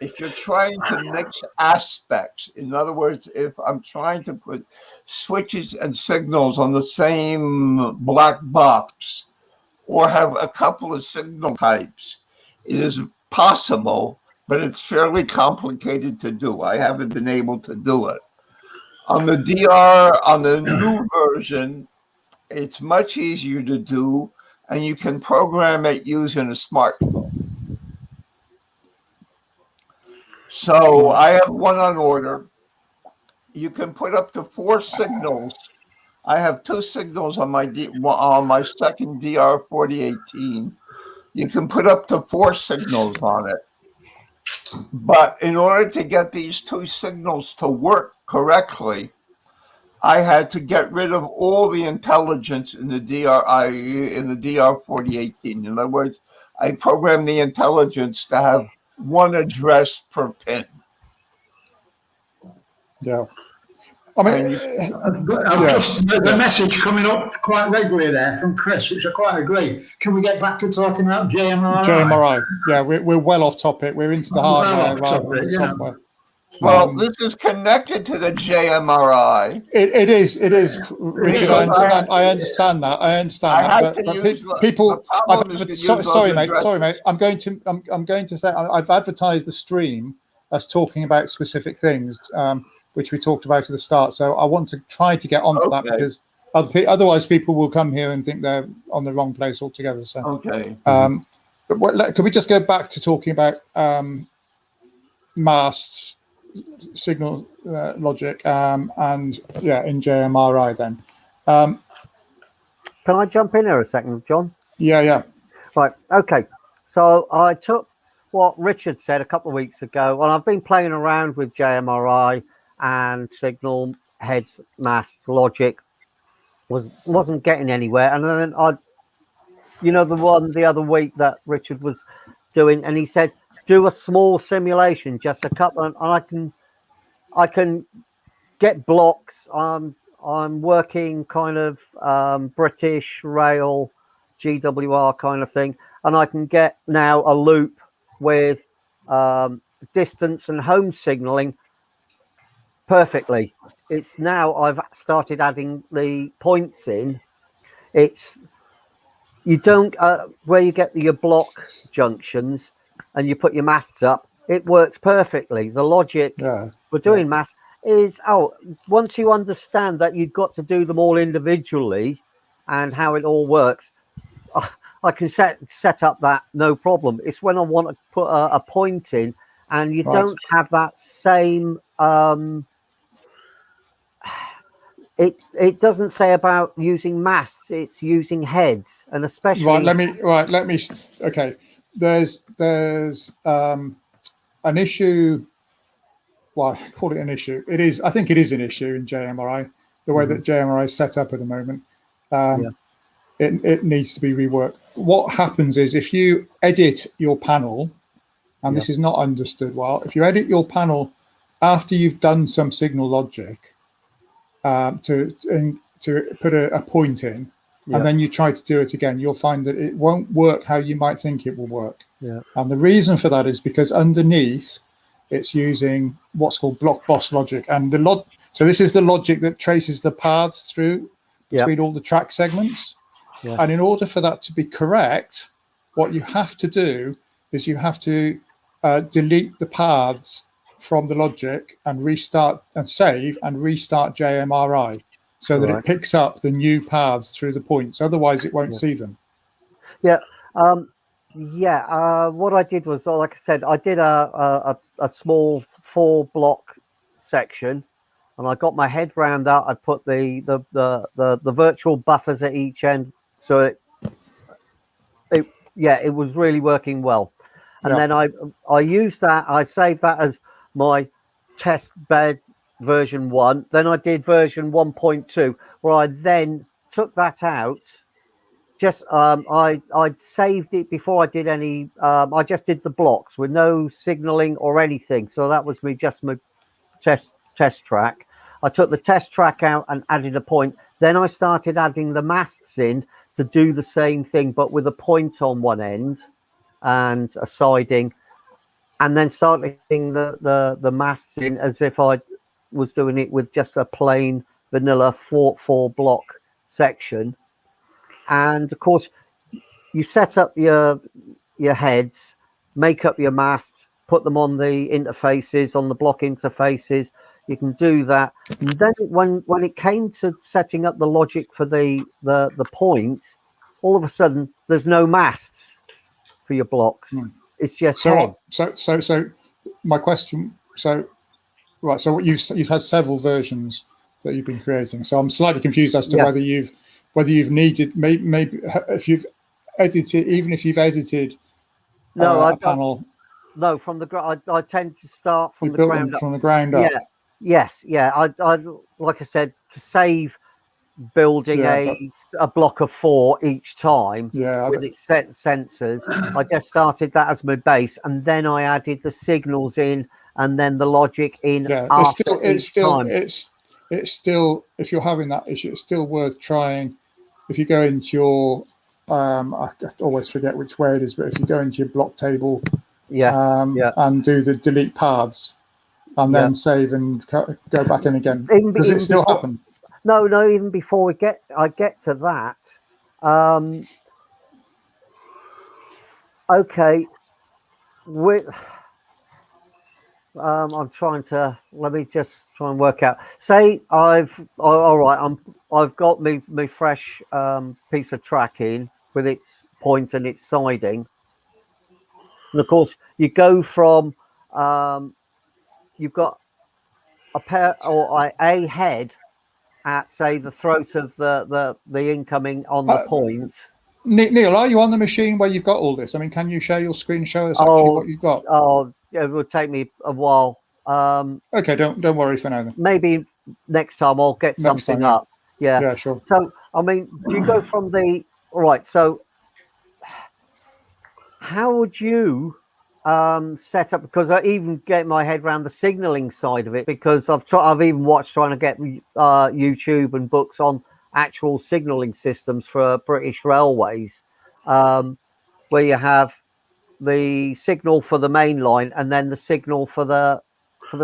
if you're trying to mix aspects, in other words, if I'm trying to put switches and signals on the same black box or have a couple of signal types, it is possible, but it's fairly complicated to do. I haven't been able to do it. On the new version, it's much easier to do, and you can program it using a smartphone. So I have one on order. You can put up to 4 signals. I have 2 signals on my second DR4018. You can put up to 4 signals on it. But in order to get these 2 signals to work correctly, I had to get rid of all the intelligence in the DR4018. In other words, I programmed the intelligence to have 1 address per pin. Yeah. I mean, the message coming up quite regularly there from Chris, which I quite agree. Can we get back to talking about JMRI? JMRI. Yeah, we're well off topic. We're into the hardware rather than the software. Well, this is connected to the JMRI. It is, Richard. I understand that. Sorry, mate. I'm going to say I've advertised the stream as talking about specific things, which we talked about at the start. So I want to try to get onto that because Otherwise, people will come here and think they're on the wrong place altogether. So, Okay. but can we just go back to talking about masts, signal logic, and in JMRI then? Can I jump in here a second, John? Yeah. Right. Okay. So I took what Richard said a couple of weeks ago, and I've been playing around with JMRI and signal heads, masts, logic. Wasn't getting anywhere, and then the other week that Richard was doing, and he said do a small simulation, just a couple, and I can get blocks. I'm working kind of British Rail, GWR kind of thing, and I can get now a loop with distance and home signaling perfectly. It's now I've started adding the points in. It's you don't where you get your block junctions and you put your masts up. It works perfectly. The logic for doing masts is once you understand that you've got to do them all individually and how it all works, I can set up that no problem. It's when I want to put a point in and you don't have that same it doesn't say about using masts, it's using heads, and especially let me okay, there's an issue. Well, I call it an issue. I think it is an issue in JMRI, the way that JMRI is set up at the moment. It needs to be reworked. What happens is if you edit your panel, and this is not understood well, if you edit your panel after you've done some signal logic to put a point in, and then you try to do it again, you'll find that it won't work how you might think it will work. And the reason for that is because underneath it's using what's called block boss logic, and so this is the logic that traces the paths through between all the track segments. And in order for that to be correct, what you have to do is you have to delete the paths from the logic and restart and save and restart JMRI so that it picks up the new paths through the points. Otherwise, it won't see them. What I did was, like I said, I did a small 4-block section, and I got my head round that. I put the virtual buffers at each end, so it was really working well. And then I used that. I saved that as my test bed version 1. Then I did version 1.2, where I then took that out. Just I'd saved it before I did any. I just did the blocks with no signaling or anything. So that was my test track. I took the test track out and added a point. Then I started adding the masts in to do the same thing, but with a point on one end and a siding, and then started putting the masts in as if I was doing it with just a plain vanilla 4-block section. And of course, you set up your heads, make up your masts, put them on the interfaces, on the block interfaces. You can do that. And then when it came to setting up the logic for the point, all of a sudden there's no masts for your blocks. It's just head. So my question. So what you've had several versions that you've been creating. So I'm slightly confused as to whether you've needed maybe if you've edited, even if you've edited a panel. No, from the I tend to start from the ground up. From the ground up. Yes. I like I said, to save building a block of 4 each time with its set sensors. I just started that as my base, and then I added the signals in, and then the logic in. It's still if you're having that issue, it's still worth trying. If you go into your I always forget which way it is, but if you go into your block table and do the delete paths and then save and go back in again, does it still happen? No, even before I get to that, okay, I'm trying to. Let me just try and work out. Say all right. I've got me fresh piece of tracking with its point and its siding, and of course you go from you've got a pair or a head at say the throat of the incoming on the point. Neil, are you on the machine where you've got all this? I mean, can you share your screen and show us actually Oh, what you've got? oh, it will take me a while. Okay, don't worry for now then. Maybe next time I'll get Next something time, yeah. up. Yeah. Yeah, sure. So, I mean, do you go from the all right? So, how would you set up? Because I even get my head around the signaling side of it. Because I've even watched trying to get YouTube and books on actual signaling systems for British Railways, where you have the signal for the main line and then the signal for the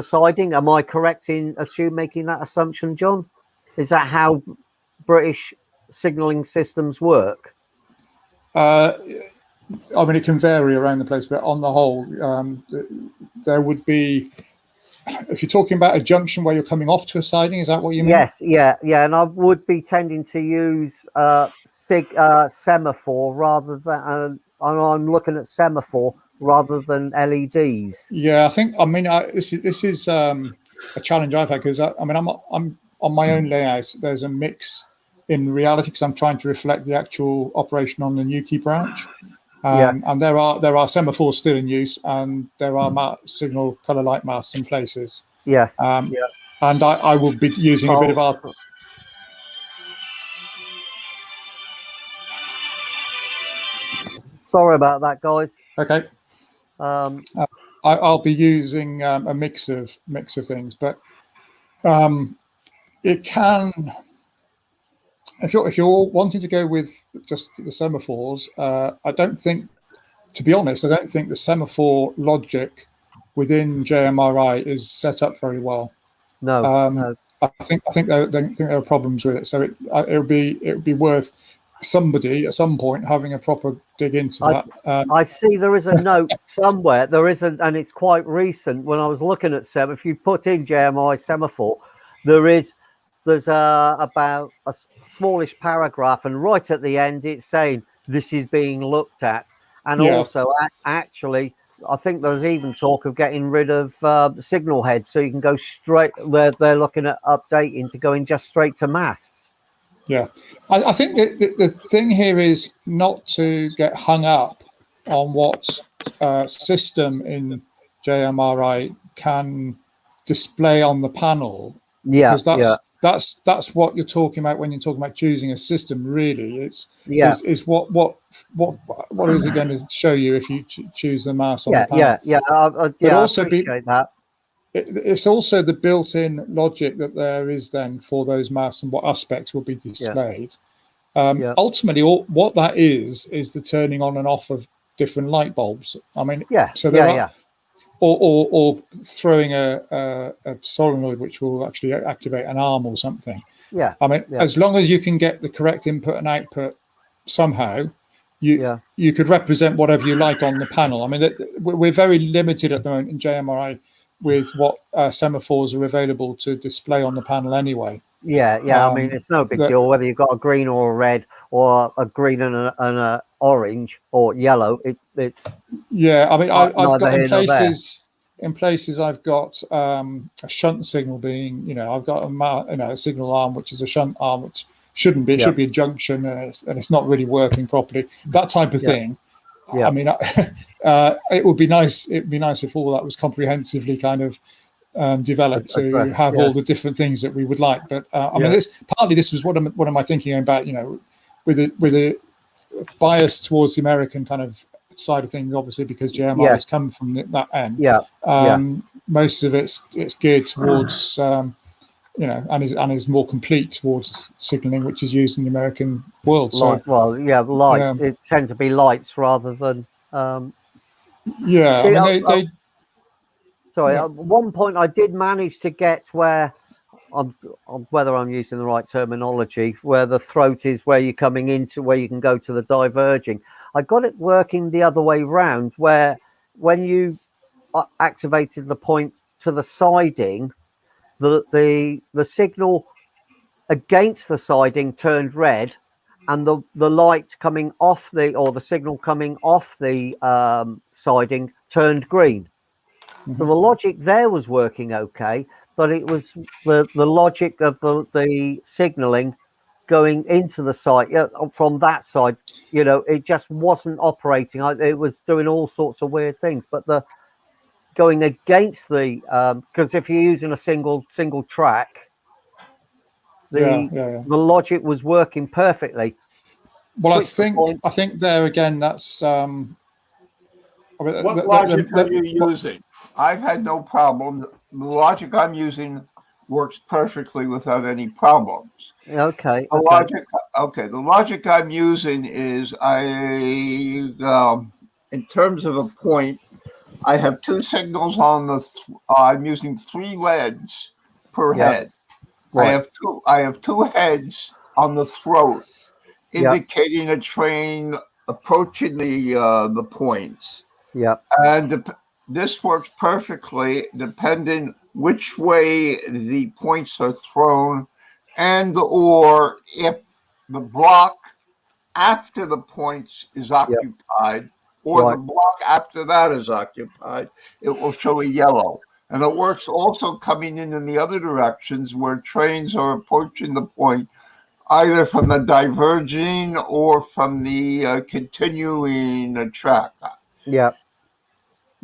siding. Am I correct in making that assumption, John? Is that how British signalling systems work? I mean, it can vary around the place, but on the whole, there would be, if you're talking about a junction where you're coming off to a siding, is that what you mean? Yes, yeah, and I would be tending to use semaphore rather than, and I'm looking at semaphore rather than LEDs. Yeah, I mean, this is a challenge I've had because I mean, I'm on my own layout. There's a mix in reality because I'm trying to reflect the actual operation on the Newquay branch. Yes. And there are semaphores still in use, and there are signal colour light masts in places. Yes. And I will be using a bit of our. Sorry about that, guys. Okay. I'll be using a mix of things, but it can. If you're wanting to go with just the semaphores, I don't think, to be honest, I don't think the semaphore logic within JMRI is set up very well. No, no. I think there are problems with it. So it would be worth somebody at some point having a proper dig into that. I see there is a note somewhere. There is and it's quite recent. When I was looking at if you put in JMI semaphore, there's about a smallish paragraph, and right at the end it's saying this is being looked at, and also actually I think there's even talk of getting rid of the signal heads, so you can go straight. They're looking at updating to going just straight to masts. Yeah, I think the thing here is not to get hung up on what system in JMRI can display on the panel. Yeah, because that's what you're talking about when you're talking about choosing a system. Really, is what is it going to show you if you choose the mast on the panel? But also I appreciate that. It's also the built-in logic that there is then for those masts and what aspects will be displayed. Ultimately, what that is the turning on and off of different light bulbs. I mean, or throwing a solenoid which will actually activate an arm or something. Yeah. I mean, as long as you can get the correct input and output somehow, you could represent whatever you like on the panel. I mean, we're very limited at the moment in JMRI with what semaphores are available to display on the panel anyway. Yeah. I mean, it's no big deal whether you've got a green or a red or a green and a orange or yellow. It's I mean, I've got in places I've got a shunt signal being, I've got a signal arm which is a shunt arm which shouldn't be. It should be a junction, and it's not really working properly. That type of thing. I mean, it would be nice. It'd be nice if all that was comprehensively kind of developed to have all the different things that we would like. But I mean, this was what am I thinking about? With a bias towards the American kind of side of things, obviously because JMRI has come from that end. Most of it's geared towards and is more complete towards signaling, which is used in the American world. Light. It tends to be lights rather than. Sorry, at one point I did manage to get where, whether I'm using the right terminology, where the throat is where you're coming into, where you can go to the diverging. I got it working the other way round, where when you activated the point to the siding, the signal against the siding turned red, and the light coming off the signal coming off the siding turned green. So the logic there was working okay, but it was the logic of the signaling going into the site from that side. It just wasn't operating. It was doing all sorts of weird things. But the going against the because if you're using a single track, the logic was working perfectly. Well, I think there again, that's what logic are you using? I've had no problem. The logic I'm using works perfectly without any problems. Okay. The logic I'm using is in terms of a point, I have two signals on the. I'm using 3 LEDs per head. Right. I have 2 heads on the throat, indicating a train approaching the points. Yeah. And this works perfectly depending which way the points are thrown, and or if the block after the points is occupied, or the block after that is occupied, it will show a yellow. And it works also coming in the other directions where trains are approaching the point, either from the diverging or from the continuing track. Yeah.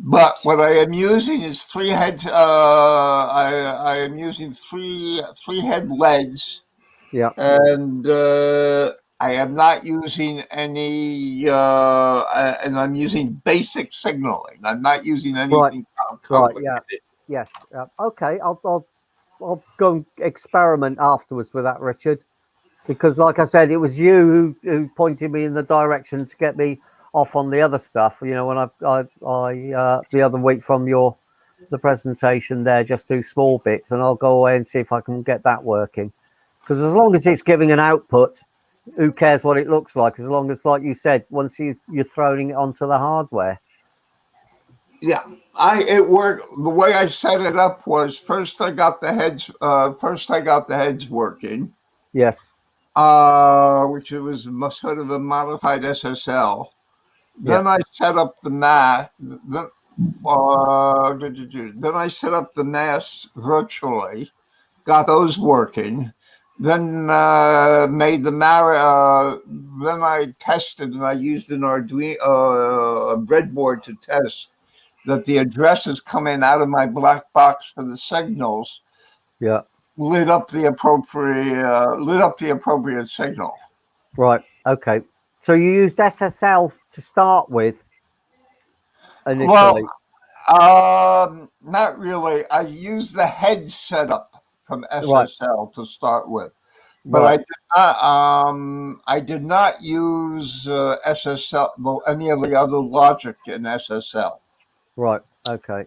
But what I am using is 3 heads. I am using three head LEDs. Yeah. And I am not using any. And I'm using basic signaling. I'm not using anything complicated. Right. Yeah. Yes. Okay. I'll go and experiment afterwards with that, Richard, because like I said, it was you who pointed me in the direction to get me off on the other stuff. When I the other week from the presentation there, just 2 small bits, and I'll go away and see if I can get that working. Because as long as it's giving an output, who cares what it looks like? As long as, like you said, once you're throwing it onto the hardware. Yeah, it worked. The way I set it up was first I got the heads. First I got the heads working. Yes. Which it was sort of a modified SSL. Yeah. Then I set up the mast. Then I set up the masts virtually, got those working. Then made the then I tested, and I used an Arduino breadboard to test that the addresses coming out of my black box for the signals lit up the appropriate signal. Right. Okay. So you used SSL to start with initially? Well, not really. I used the head setup from SSL to start with, but I did not use SSL. Well, any of the other logic in SSL. Right. Okay.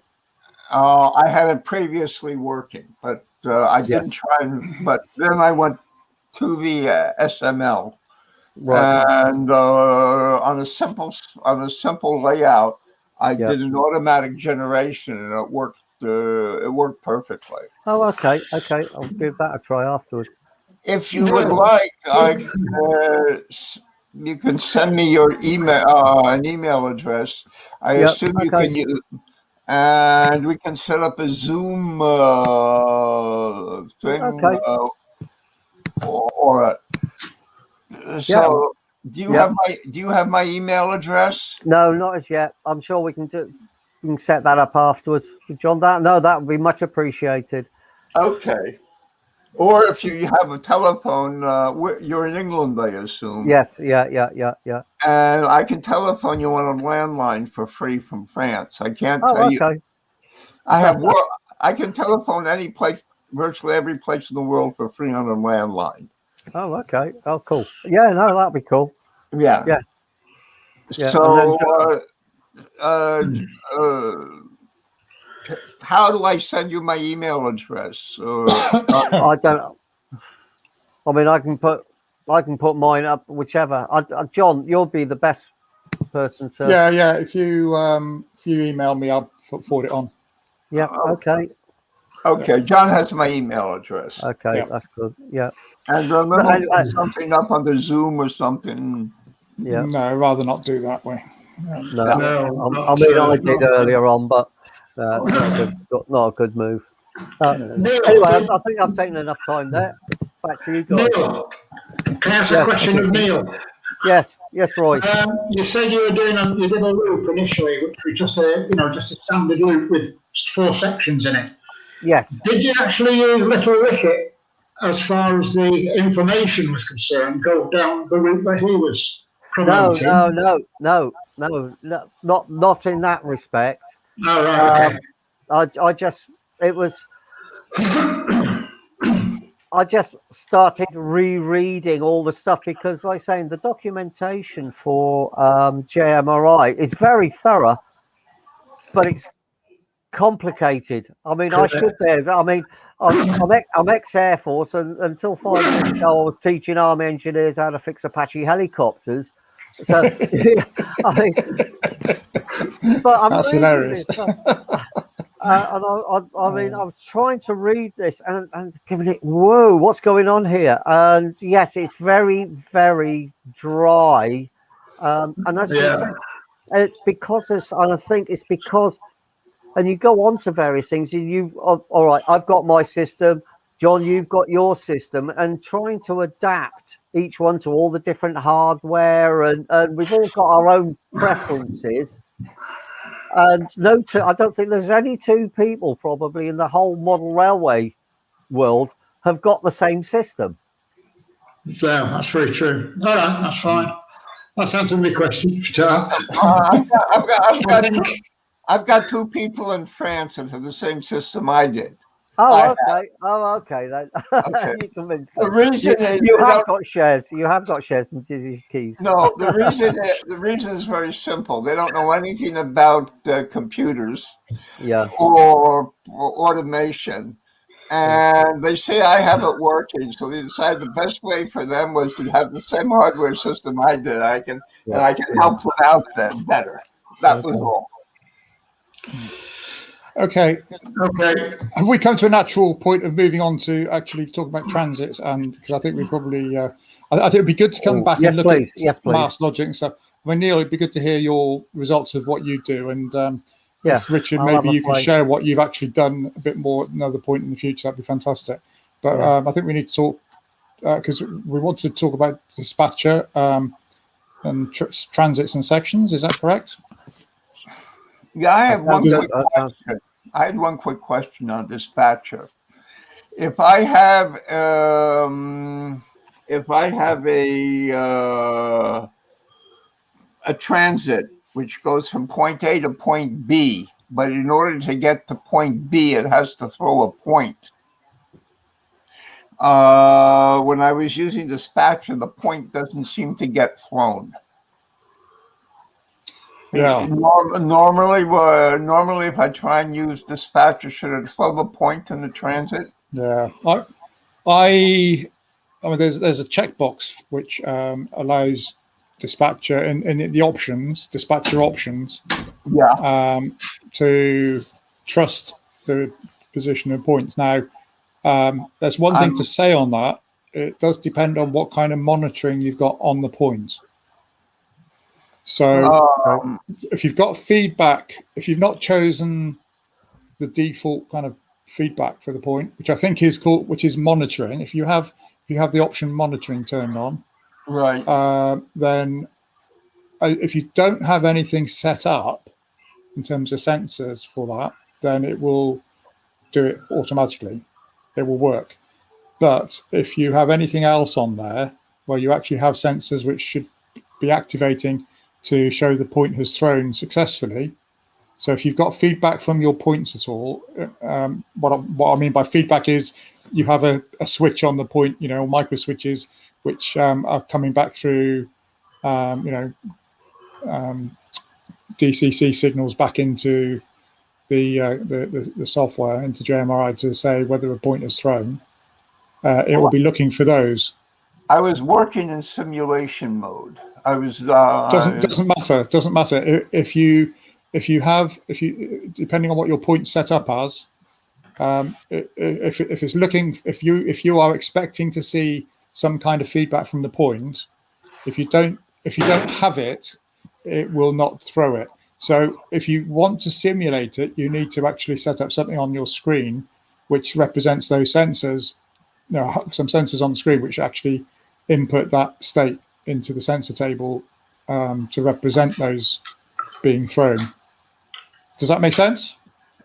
I had it previously working, but I didn't try. But then I went to the SML, and on a simple layout, I did an automatic generation, and it worked. It worked perfectly. Oh, okay. Okay, I'll give that a try afterwards. If you would like, you can send me your email, an email address. I assume you can use. And we can set up a Zoom thing. So, do you have my email address? No, not as yet. I'm sure we can set that up afterwards, John. That would be much appreciated. Okay. Or if you have a telephone, you're in England, I assume. Yes. Yeah. And I can telephone you on a landline for free from France. I can't tell you. I can telephone any place, virtually every place in the world for free on a landline. Oh, okay. Oh, cool. Yeah, no, that'd be cool. Yeah. So, how do I send you my email address? I don't. I mean, I can put mine up, whichever. John, you'll be the best person to. Yeah. If you email me, I'll forward it on. Yeah. Okay. Okay, John has my email address. Okay, Yeah. that's good. Yeah. And But remember, anyway, put something up on the Zoom or something. yeah. No, I'd rather not do that way. No, Yeah. No, I mean, I did not- earlier on, but not a good move. Neil, Anyway, I think I've taken enough time there. Back to you guys. Neil, can I ask a Yes. question of Neil? Yes, Roy. You said you did a loop initially, which was just a standard loop with 4 sections in it. Yes. Did you actually use Little Ricket as far as the information was concerned? Go down the route that he was promoting? No, not in that respect. Oh, right, okay. I just started rereading all the stuff because, like I say, the documentation for JMRI is very thorough, but it's complicated. I mean, I should be. I mean, I'm ex-Air Force, and until 5 years ago, I was teaching Army engineers how to fix Apache helicopters. So, I mean, but I'm That's reading hilarious. this. I mean, I was trying to read this and giving it, whoa, what's going on here? And yes, it's very, very dry. And as you said, it's because this, and I think it's because, and you go on to various things, and all right, I've got my system, John, you've got your system, and trying to adapt each one to all the different hardware, and we've all got our own preferences. And I don't think there's any 2 people probably in the whole model railway world have got the same system. Yeah, that's very true. All right, that's fine. That's answered my question. I've got 2 people in France that have the same system I did. Okay. Then Okay. you convinced The them. reason is You have got shares. You have got shares in Dizzy Keys. No, the reason is very simple. They don't know anything about computers, or automation, and they say I have it working. So they decided the best way for them was to have the same hardware system I did. I can help them out then better. That was all. Okay. Have we come to a natural point of moving on to actually talk about transits? And because I think we probably, I think it'd be good to come back and look at Mast logic and stuff. I mean, Neil, it'd be good to hear your results of what you do. And if Richard, maybe you can share what you've actually done a bit more at another point in the future. That'd be fantastic. But I think we need to talk, because we want to talk about dispatcher and transits and sections. Is that correct? Yeah, I have one quick question. I had one quick question on dispatcher. If I have a transit which goes from point A to point B, but in order to get to point B, it has to throw a point. When I was using dispatcher, the point doesn't seem to get thrown. Yeah. Normally, if I try and use dispatcher, should it throw a point in the transit? Yeah. I mean, there's a checkbox which allows dispatcher in the options, dispatcher options, to trust the position of points. Now, there's one thing to say on that. It does depend on what kind of monitoring you've got on the point. So if you've got feedback, if you've not chosen the default kind of feedback for the point, which I think is called, which is monitoring. If you have the option monitoring turned on, right, then if you don't have anything set up in terms of sensors for that, then it will do it automatically. It will work. But if you have anything else on there where you actually have sensors which should be activating to show the point has thrown successfully. So if you've got feedback from your points at all, what I mean by feedback is you have a switch on the point, micro switches, which are coming back through, DCC signals back into the software, into JMRI to say whether a point is thrown. It will be looking for those. I was working in simulation mode. I was doesn't matter if you depending on what your point set up as, If it's looking, if you are expecting to see some kind of feedback from the point, if you don't have it, it will not throw it. So if you want to simulate it, you need to actually set up something on your screen which represents those sensors. Some sensors on the screen which actually input that state into the sensor table to represent those being thrown. Does that make sense?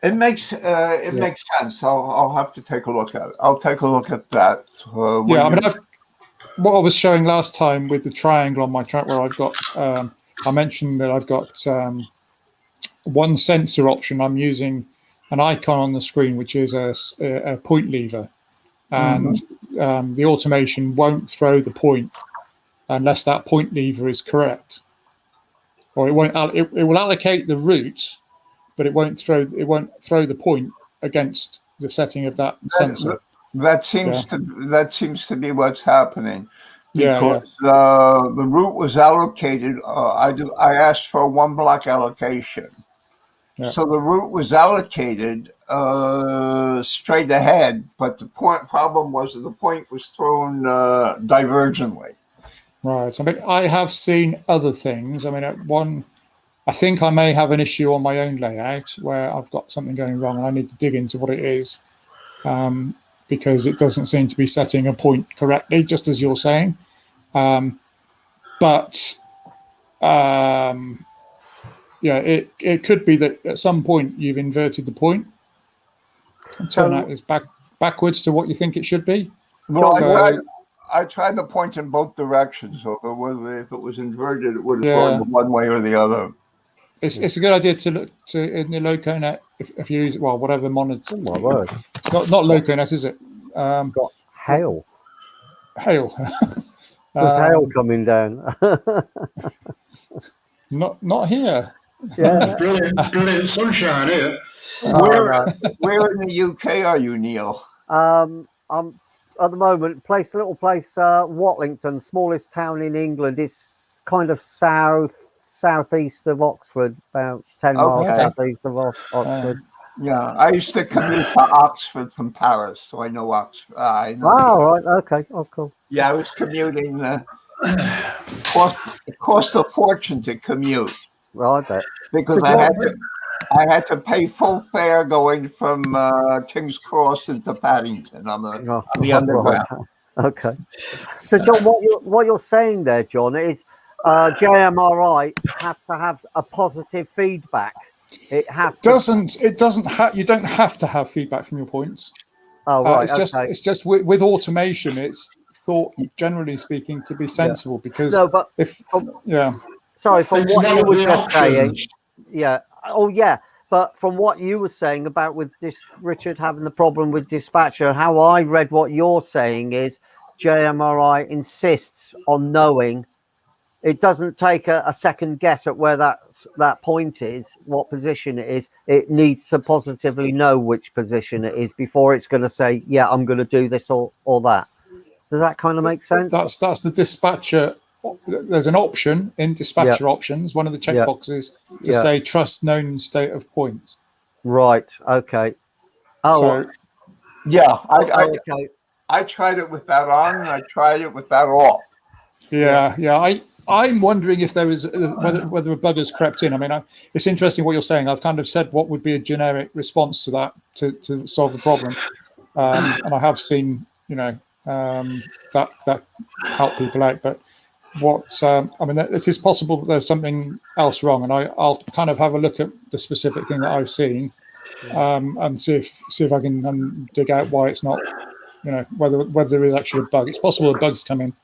It makes sense. I'll have to take a look at it. I'll take a look at that. Yeah, I mean, what I was showing last time with the triangle on my chart, where I've got, I mentioned that I've got one sensor option. I'm using an icon on the screen, which is a point lever, and the automation won't throw the point unless that point lever is correct, or it won't. It will allocate the route, but it won't throw the point against the setting of that sensor. That seems to be what's happening, because the route was allocated. I asked for a 1 block allocation, so the route was allocated straight ahead. But the problem was that the point was thrown divergently. Right. I mean, I have seen other things. I mean, I think I may have an issue on my own layout where I've got something going wrong and I need to dig into what it is, because it doesn't seem to be setting a point correctly, just as you're saying. It could be that at some point you've inverted the point and turn out it's backwards to what you think it should be. Well, I tried the point in both directions, so if it was inverted, it would have gone one way or the other. It's a good idea to look in the LocoNet if you use whatever monitor. Oh my word! It's not LocoNet, is it? Got hail. Hail. There's hail coming down. Not here. Yeah, brilliant sunshine here. Where in the UK are you, Neil? I'm at the moment little place, Watlington, smallest town in England. It's kind of southeast of Oxford, about 10 miles southeast of Oxford. Yeah, I used to commute to Oxford from Paris, so I know Oxford. I know. Oh, right, okay, cool. Yeah, I was commuting. It cost a fortune to commute. Well, I bet. Because I had to pay full fare going from King's Cross into Paddington on the underground. Right. Okay. So, John, what you're saying there, John, is JMRI has to have a positive feedback. It has. It doesn't have. You don't have to have feedback from your points. Oh, right. It's just with automation, it's thought, generally speaking, to be sensible because Sorry, from what you were just saying. Yeah. Oh, yeah. But from what you were saying about with this Richard having the problem with dispatcher, how I read what you're saying is JMRI insists on knowing. It doesn't take a second guess at where that point is, what position it is. It needs to positively know which position it is before it's going to say, yeah, I'm going to do this or that. Does that kind of make sense? That's the dispatcher. There's an option in dispatcher options, one of the checkboxes to say trust known state of points. Right. Okay. Oh, so, yeah. I tried it with that on and I tried it with that off. Yeah. I'm wondering if there is whether a bug has crept in. I mean, it's interesting what you're saying. I've kind of said what would be a generic response to that to solve the problem, and I have seen that help people out. But it is possible that there's something else wrong, and I'll kind of have a look at the specific thing that I've seen, and see if I can dig out why it's not, whether there is actually a bug. It's possible a bug's come in.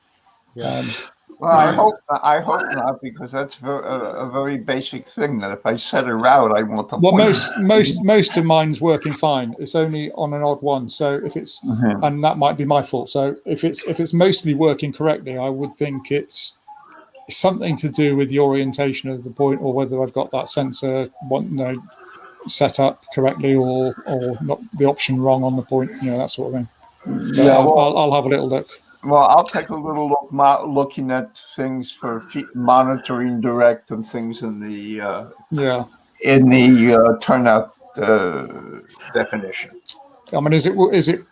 Well, I hope not, because that's a very basic thing. That if I set a route, I want the point. Most of mine's working fine. It's only on an odd one, so if it's and that might be my fault. So if it's mostly working correctly, I would think it's something to do with the orientation of the point, or whether I've got that sensor set up correctly, or not the option wrong on the point. That sort of thing. But I'll have a little look. Well, I'll take a little look, looking at things for monitoring direct and things in the turnout definition. I mean, is it?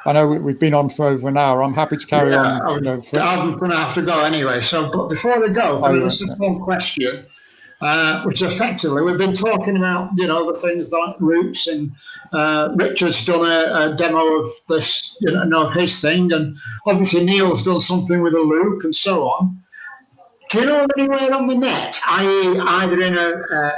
I know we've been on for over an hour. I'm happy to carry on. I'm going to have to go anyway. So, but before we go, can I just ask one question? Which effectively we've been talking about, the things like routes, and Richard's done a demo of this, his thing, and obviously Neil's done something with a loop and so on. Do you know anywhere on the net, i.e., either in there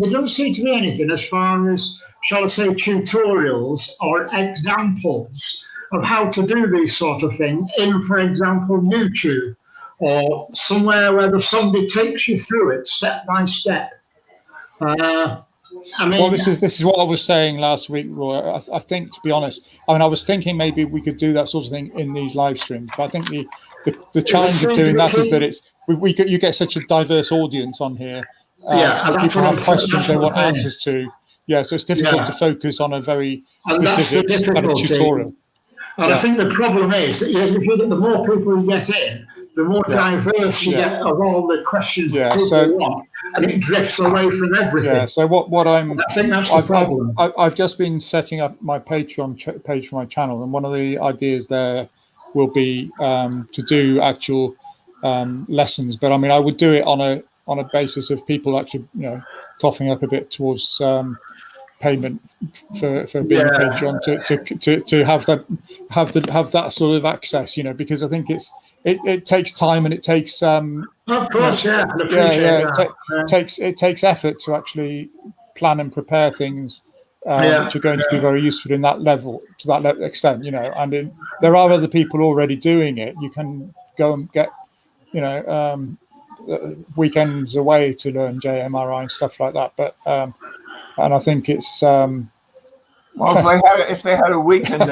don't seem to be anything as far as, shall I say, tutorials or examples of how to do these sort of things in, for example, YouTube, or somewhere where somebody takes you through it step by step. Well, this is what I was saying last week, Roy. I think, to be honest, I was thinking maybe we could do that sort of thing in these live streams, but I think the challenge of doing that is that you get such a diverse audience on here. People have questions they want answers to. Yeah, so it's difficult to focus on a very specific kind of tutorial. And I think the problem is that if you get the more people you get in, the more diverse you get of all the questions that people want, and it drifts away from everything. Yeah. So I think that's the problem. I've just been setting up my Patreon page for my channel, and one of the ideas there will be to do actual lessons. But I would do it on a basis of people actually, coughing up a bit towards payment for being a Patreon to have that sort of access, because I think it takes time, and it takes of course, it takes effort to actually plan and prepare things which are going to be very useful in that level, to that extent, and there are other people already doing it. You can go and get weekends away to learn JMRI and stuff like that, but and I think it's well, if they had a weekend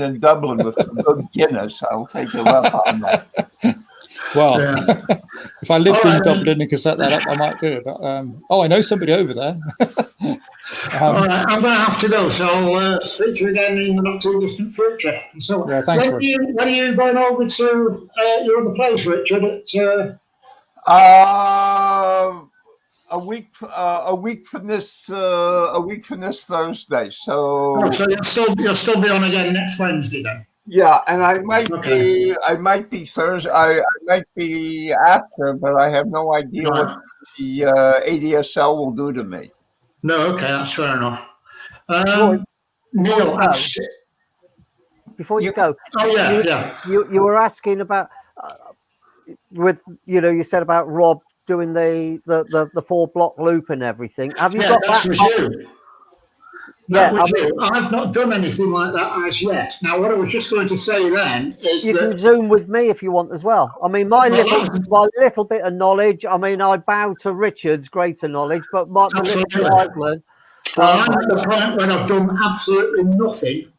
in Dublin, with some good Guinness, I'll take you up on that. Well, if I lived in Dublin and could set that up, I might do it. But I know somebody over there. All right, I'm going to have to go, so I'll speak to you again in the not too distant future. So, thanks. When are you going over to your other place, Richard? A week from this Thursday. So you'll still be on again next Wednesday then. Yeah, and I might be Thursday. I might be after, but I have no idea what the ADSL will do to me. No, okay, that's fair enough. Neil, before you go, you were asking about you said about Rob doing the 4-block loop and everything. Have you got that? I've not done anything like that as yet. Now, what I was just going to say then is you can Zoom with me if you want as well. My little bit of knowledge. I bow to Richard's greater knowledge, but the little I've learned. Well, I'm at the point when I've done absolutely nothing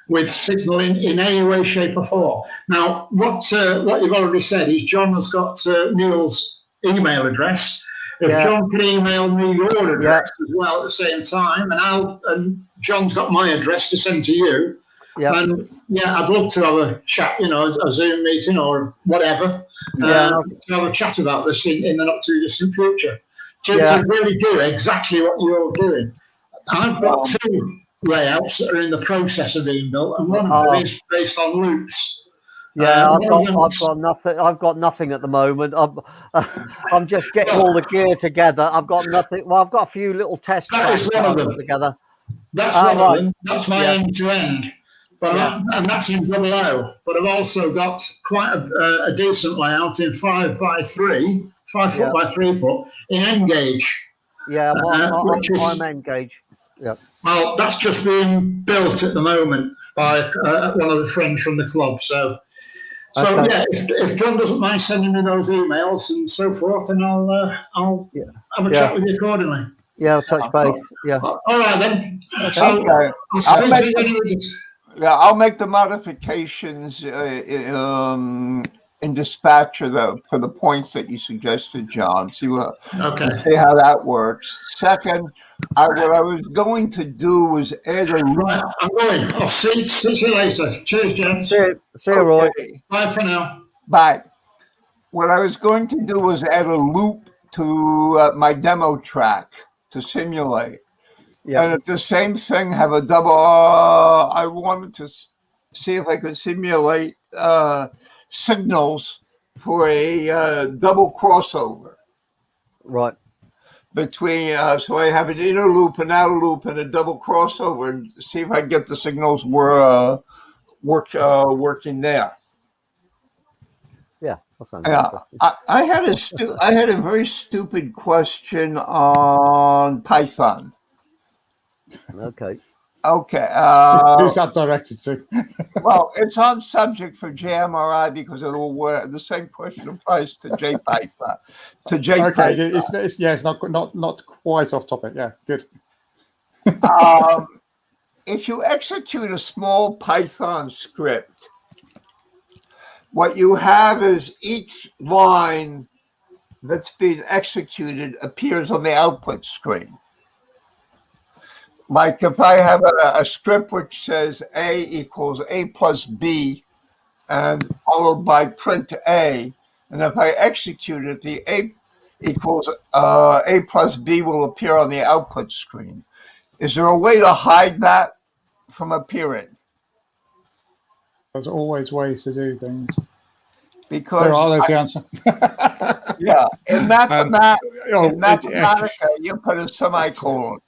with signaling in any way, shape, or form. Now, what you've already said is John has got Neil's email address. If John can email me your address as well at the same time, and John's got my address to send to you. And I'd love to have a chat, a Zoom meeting or whatever, to have a chat about this in the not too distant future. To really do exactly what you're doing. I've got 2 layouts that are in the process of being built, and one of them is based on loops. I've got nothing. I've got nothing at the moment. I'm just getting all the gear together. I've got nothing. Well, I've got a few little test tracks together. That's one of them. That's my end to end. And that's in double O. But I've also got quite a decent layout in 5 by 3, 5 foot by 3 foot in N gauge. Yeah, I'm N gauge. Yeah. Well, that's just being built at the moment by one of the friends from the club. So if John doesn't mind sending me those emails and so forth, then I'll have a chat with you accordingly. Yeah, I'll touch base. Yeah. All right then. I'll make the modifications in Dispatcher for the points that you suggested, John. See how that works. Second, what I was going to do was add a loop. Right, I'm going. I'll see you later. Cheers, James. See you, Roy. Bye for now. Bye. What I was going to do was add a loop to my demo track to simulate. Yeah. And at the same thing, have a double. I wanted to see if I could simulate signals for a double crossover Right. between. So I have an inner loop, an outer loop, and a double crossover, and see if I can get the signals working there. Yeah. That sounds Yeah, interesting. I had a very stupid question on Python. Okay. Okay. Who's that directed to? Well, it's on subject for JMRI because it'll work. The same question applies to JPython. Okay, it's not quite off topic. Yeah, good. If you execute a small Python script, what you have is each line that's being executed appears on the output screen. Like if I have a script which says A equals A plus B and followed by print A, and if I execute it, the A equals A plus B will appear on the output screen. Is there a way to hide that from appearing? There's always ways to do things. Because There's the answer. yeah, in Mathematica, It- you put a semicolon.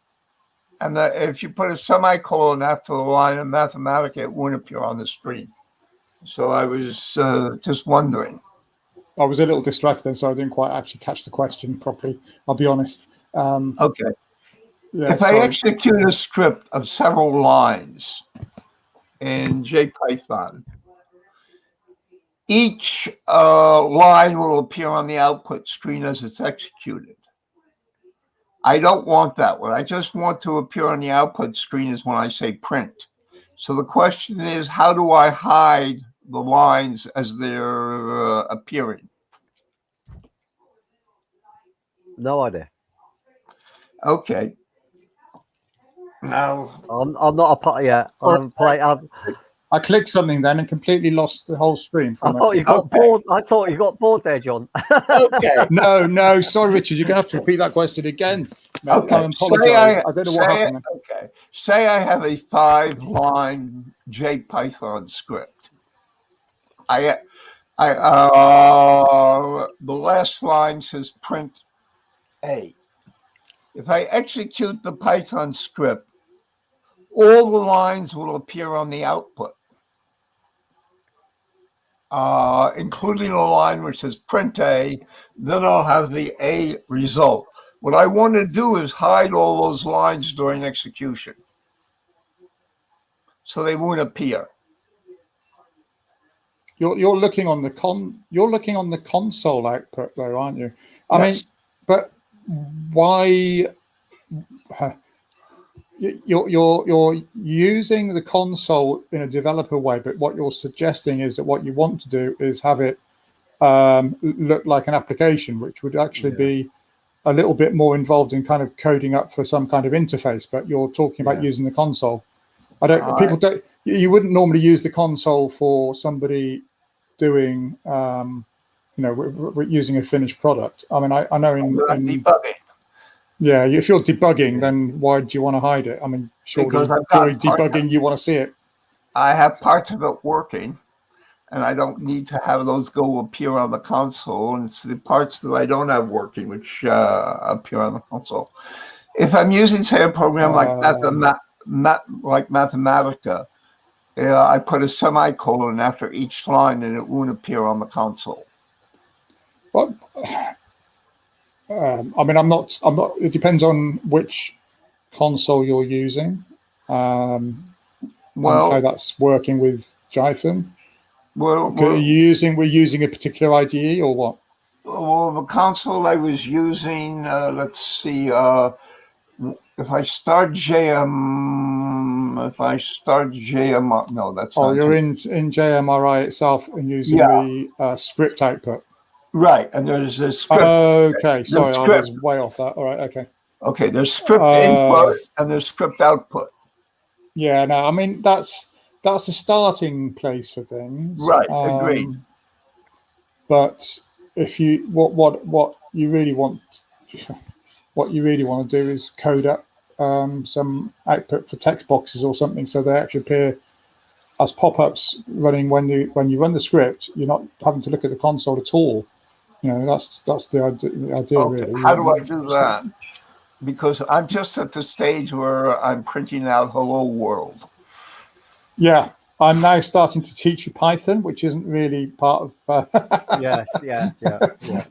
And if you put a semicolon after the line in Mathematica, it won't appear on the screen. So I was just wondering. I was a little distracted, so I didn't quite actually catch the question properly. I'll be honest. Okay. Yeah, If I execute a script of several lines in JPython, each line will appear on the output screen as it's executed. I don't want that. What I just want to appear on the output screen is when I say print. So the question is, how do I hide the lines as they're appearing? No idea. Okay. Now I'm not a part. Yeah. I clicked something then and completely lost the whole screen. I thought you got bored. I thought you got bored there, John. Okay. No, sorry, Richard. You're going to have to repeat that question again. Okay. I apologize. I don't know what happened. Okay. Say I have a 5-line JPython script. The last line says print A. If I execute the Python script, all the lines will appear on the output, including the line which says print A. Then I'll have the A result. What I want to do is hide all those lines during execution, so they won't appear. You're looking on the console output though, aren't you? I Yes. mean, but why? You're using the console in a developer way, but what you're suggesting is that what you want to do is have it look like an application, which would actually be a little bit more involved in kind of coding up for some kind of interface. But you're talking about using the console. People don't. You wouldn't normally use the console for somebody doing, using a finished product. I mean, I know in debugging. Yeah, if you're debugging, then why do you want to hide it? I mean, surely Because during debugging, you want to see it. I have parts of it working, and I don't need to have those go appear on the console. And it's the parts that I don't have working which appear on the console. If I'm using, say, a program like Mathematica, I put a semicolon after each line, and it won't appear on the console. Well, I mean, I'm not. It depends on which console you're using. And how that's working with Jython. We're using a particular IDE or what? Well, the console I was using. Let's see. If I start JMRI, no, that's not. You're in JMRI itself and using the script output. Right, and there's a script. Okay, sorry, I was way off that. All right, okay. Okay, there's script input and there's script output. Yeah, no, I mean that's a starting place for things. Right, agreed. But if you what you really want to do is code up some output for text boxes or something, so they actually appear as pop-ups running when you run the script. You're not having to look at the console at all. That's the idea Okay. really. How do I do that? Because I'm just at the stage where I'm printing out "Hello World." Yeah, I'm now starting to teach you Python, which isn't really part of. Yes, yeah.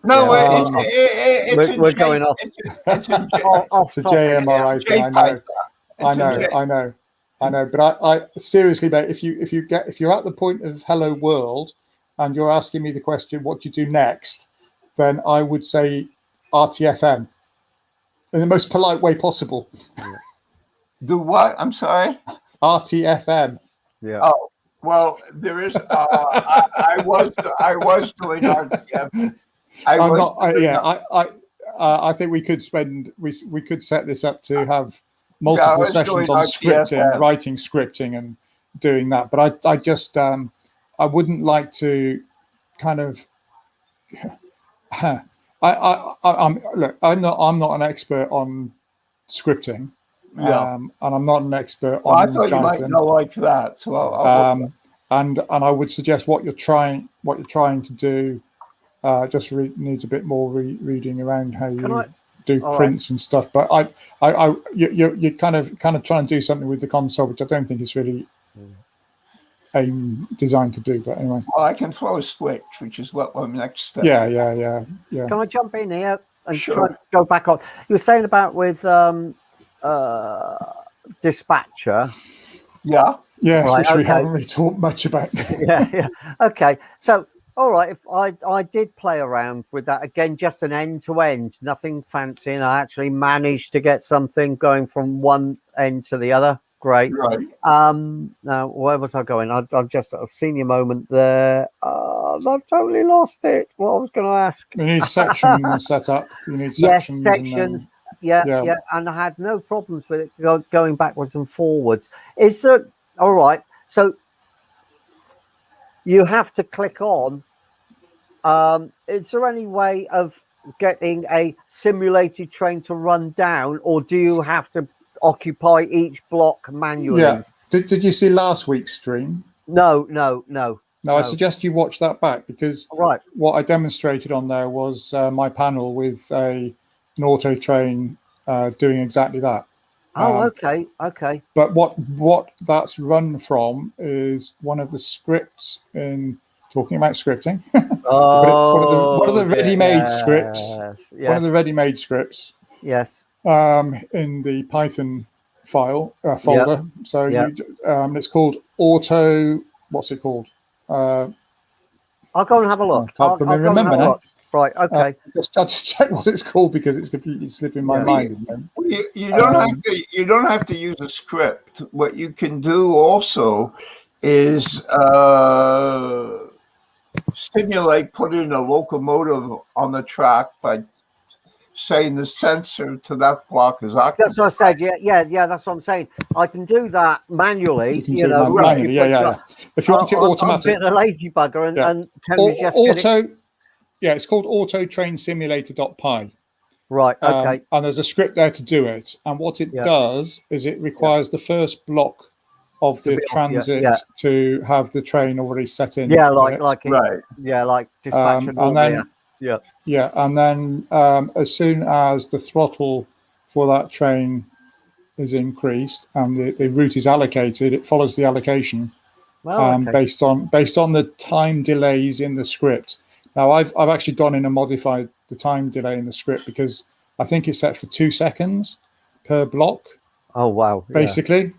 No, We're going off. It's in Off It's a topic. JMRI thing. I know. But I seriously, mate, if you're at the point of "Hello World" and you're asking me the question, "What do you do next?" then I would say RTFM in the most polite way possible. Do what? I'm sorry. RTFM. Yeah. Oh, well, there is. I was doing RTF. I think we could set this up to have multiple sessions on scripting, writing scripting, and doing that. But I just I wouldn't like to kind of. I'm not an expert on scripting, and I'm not an expert on. I thought you might know like that, so and I would suggest what you're trying to do just needs a bit more reading around how you do prints and stuff. But you're kind of trying to do something with the console, which I don't think is really designed to do. But anyway, well, I can throw a switch, which is what my next step. Yeah. Can I jump in here and Sure. go back on? You were saying about with dispatcher. Yeah. Yes, right, which we haven't really talked much about. yeah. Okay. So, all right. If I did play around with that again, just an end to end, nothing fancy, and I actually managed to get something going from one end to the other. Great. Right. Now where was I going? I've seen your moment there. I've totally lost it. What I was going to ask. You need sections set up. You need sections. Yes, sections. Yeah. And I had no problems with it going backwards and forwards. Is there all right? So you have to click on. Is there any way of getting a simulated train to run down, or do you have to occupy each block manually? Yeah. Did you see last week's stream? No. I suggest you watch that back, because what I demonstrated on there was my panel with an Autotrain doing exactly that. Okay. But what that's run from is one of the scripts in talking about scripting. One of the ready-made scripts. Yes. One of the ready-made scripts. Yes. In the Python folder. So it's called Auto. What's it called? I'll go and have a look. I can't remember now. Right. Okay. Just check what it's called, because it's completely slipping my mind. You don't have to use a script. What you can do also is simulate putting a locomotive on the track by saying the sensor to that block is occupied. That's what I said. Yeah. That's what I'm saying. I can do that manually. Manually. Yeah. If you want it automatic. I'm a bit of a lazy bugger, and can we just auto? Yeah, it's called Autotrain Simulator.py. Right. Okay. And there's a script there to do it. And what it does is it requires the first block of the transit to have the train already set in. Yeah, like dispatch and then and then as soon as the throttle for that train is increased and the route is allocated, it follows the allocation based on the time delays in the script. Now I've actually gone in and modified the time delay in the script, because I think it's set for 2 seconds per block. Oh wow! Basically,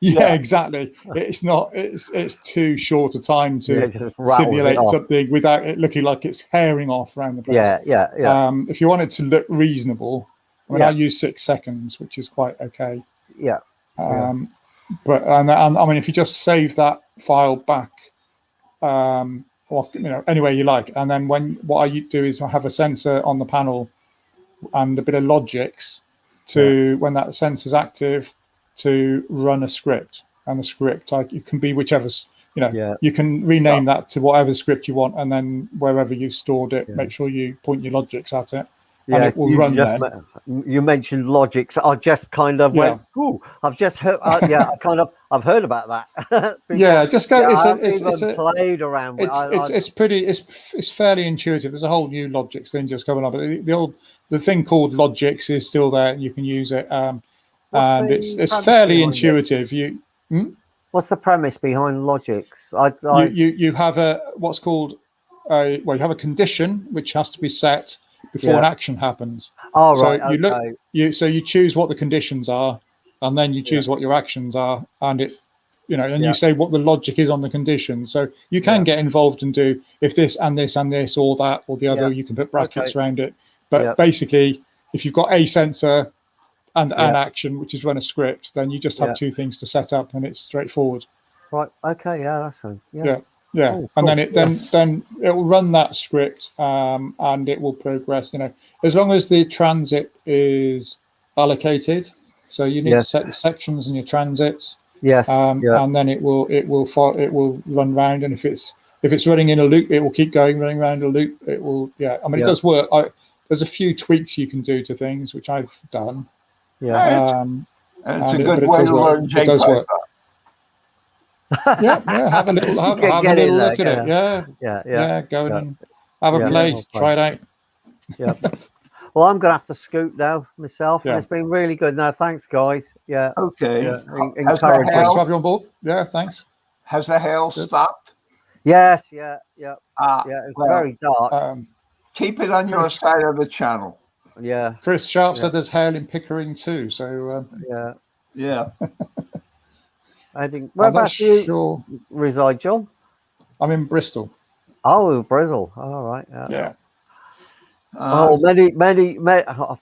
exactly. It's not. It's too short a time to simulate something without it looking like it's herring off around the place. Yeah. If you want it to look reasonable, I use 6 seconds, which is quite okay. Yeah. But I mean, if you just save that file back, anywhere you like, and then what I do is I have a sensor on the panel and a bit of logics to when that sensor's active to run a script, and the script you can be whichever you can rename that to whatever script you want, and then wherever you stored it, make sure you point your logics at it, and it will you run just then. you mentioned logic, so I just kind of went, "Ooh, I've just heard." I've heard about that before. Yeah, just go. Yeah, It's I a, haven't it's even a, played around with. it's fairly intuitive. There's a whole new logics thing just coming up. But the thing called logics is still there. You can use it, What's and the it's premise fairly behind it? intuitive. What's the premise behind logics? You have what's called you have a condition which has to be set before an Yeah. action happens. Oh, So right. Okay. you choose what the conditions are, and then you Yeah. choose what your actions are, and and Yeah. you say what the logic is on the condition. So you can Yeah. get involved and do if this and this and this or that or the other. Yeah. You can put brackets Okay. around it. But Yeah. basically, if you've got a sensor and an Yeah. action, which is run a script, then you just have Yeah. two things to set up, and it's straightforward. Right. Okay. Yeah. That sounds. Yeah. Yeah, Oh, and cool. then it will run that script, and it will progress. As long as the transit is allocated, so you need to Yes. set your sections and your transits, Yes. Yeah. and then it will run round. And if it's running in a loop, it will keep going running around a loop. It will. Yeah, I mean it does work. There's a few tweaks you can do to things which I've done. Yeah. And it's a good way to learn It does work. JPython. Yeah. Have a little look at it. Yeah. Go in and have a play. Try it out. Yeah. Well, I'm gonna have to scoot now myself, Yeah. and it's been really good. No, thanks, guys. Yeah. Okay. Yeah. Has the Encouraging. Nice to hail, have you on board. Yeah, thanks. has the hail Good. stopped? Yes. Yeah. Yeah. Ah, Yeah. It's well, very dark. keep it on your side of the channel. Yeah. Chris Sharp said there's hail in Pickering too. So Yeah. Yeah. I think. I'm not Whereabouts do you sure. reside, John? I'm in Bristol. Oh, Bristol. All right. Yeah. Yeah. Oh, many,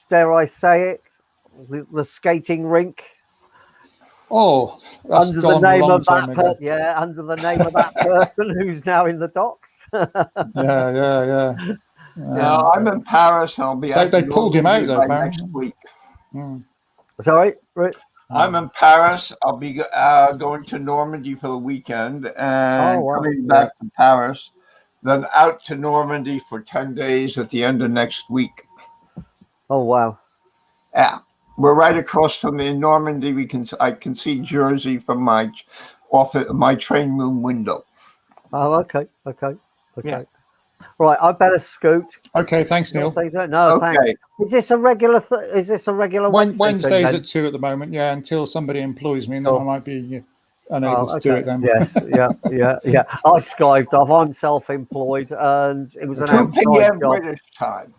dare I say it, the skating rink. Oh, that's Under gone the a name long of time that, ago. under the name of that person who's now in the docks. Yeah. No, I'm in Paris. I'll be. They pulled him out though, by apparently. next week. Sorry, Rick? I'm in Paris. I'll be going to Normandy for the weekend and coming back to Paris, then out to Normandy for 10 days at the end of next week. Oh wow! Yeah, we're right across from in Normandy. I can see Jersey from my train room window. Oh, okay. Yeah. Right, I better scoot. Okay, thanks, Neil. No, thanks. Is this a regular? Is this a regular Wednesdays thing, at 2 at the moment? Yeah, until somebody employs me, and then I might be unable to do it then. Yes, yeah. I skived off. I'm self-employed, and it was an 2 outside p.m. job. British time.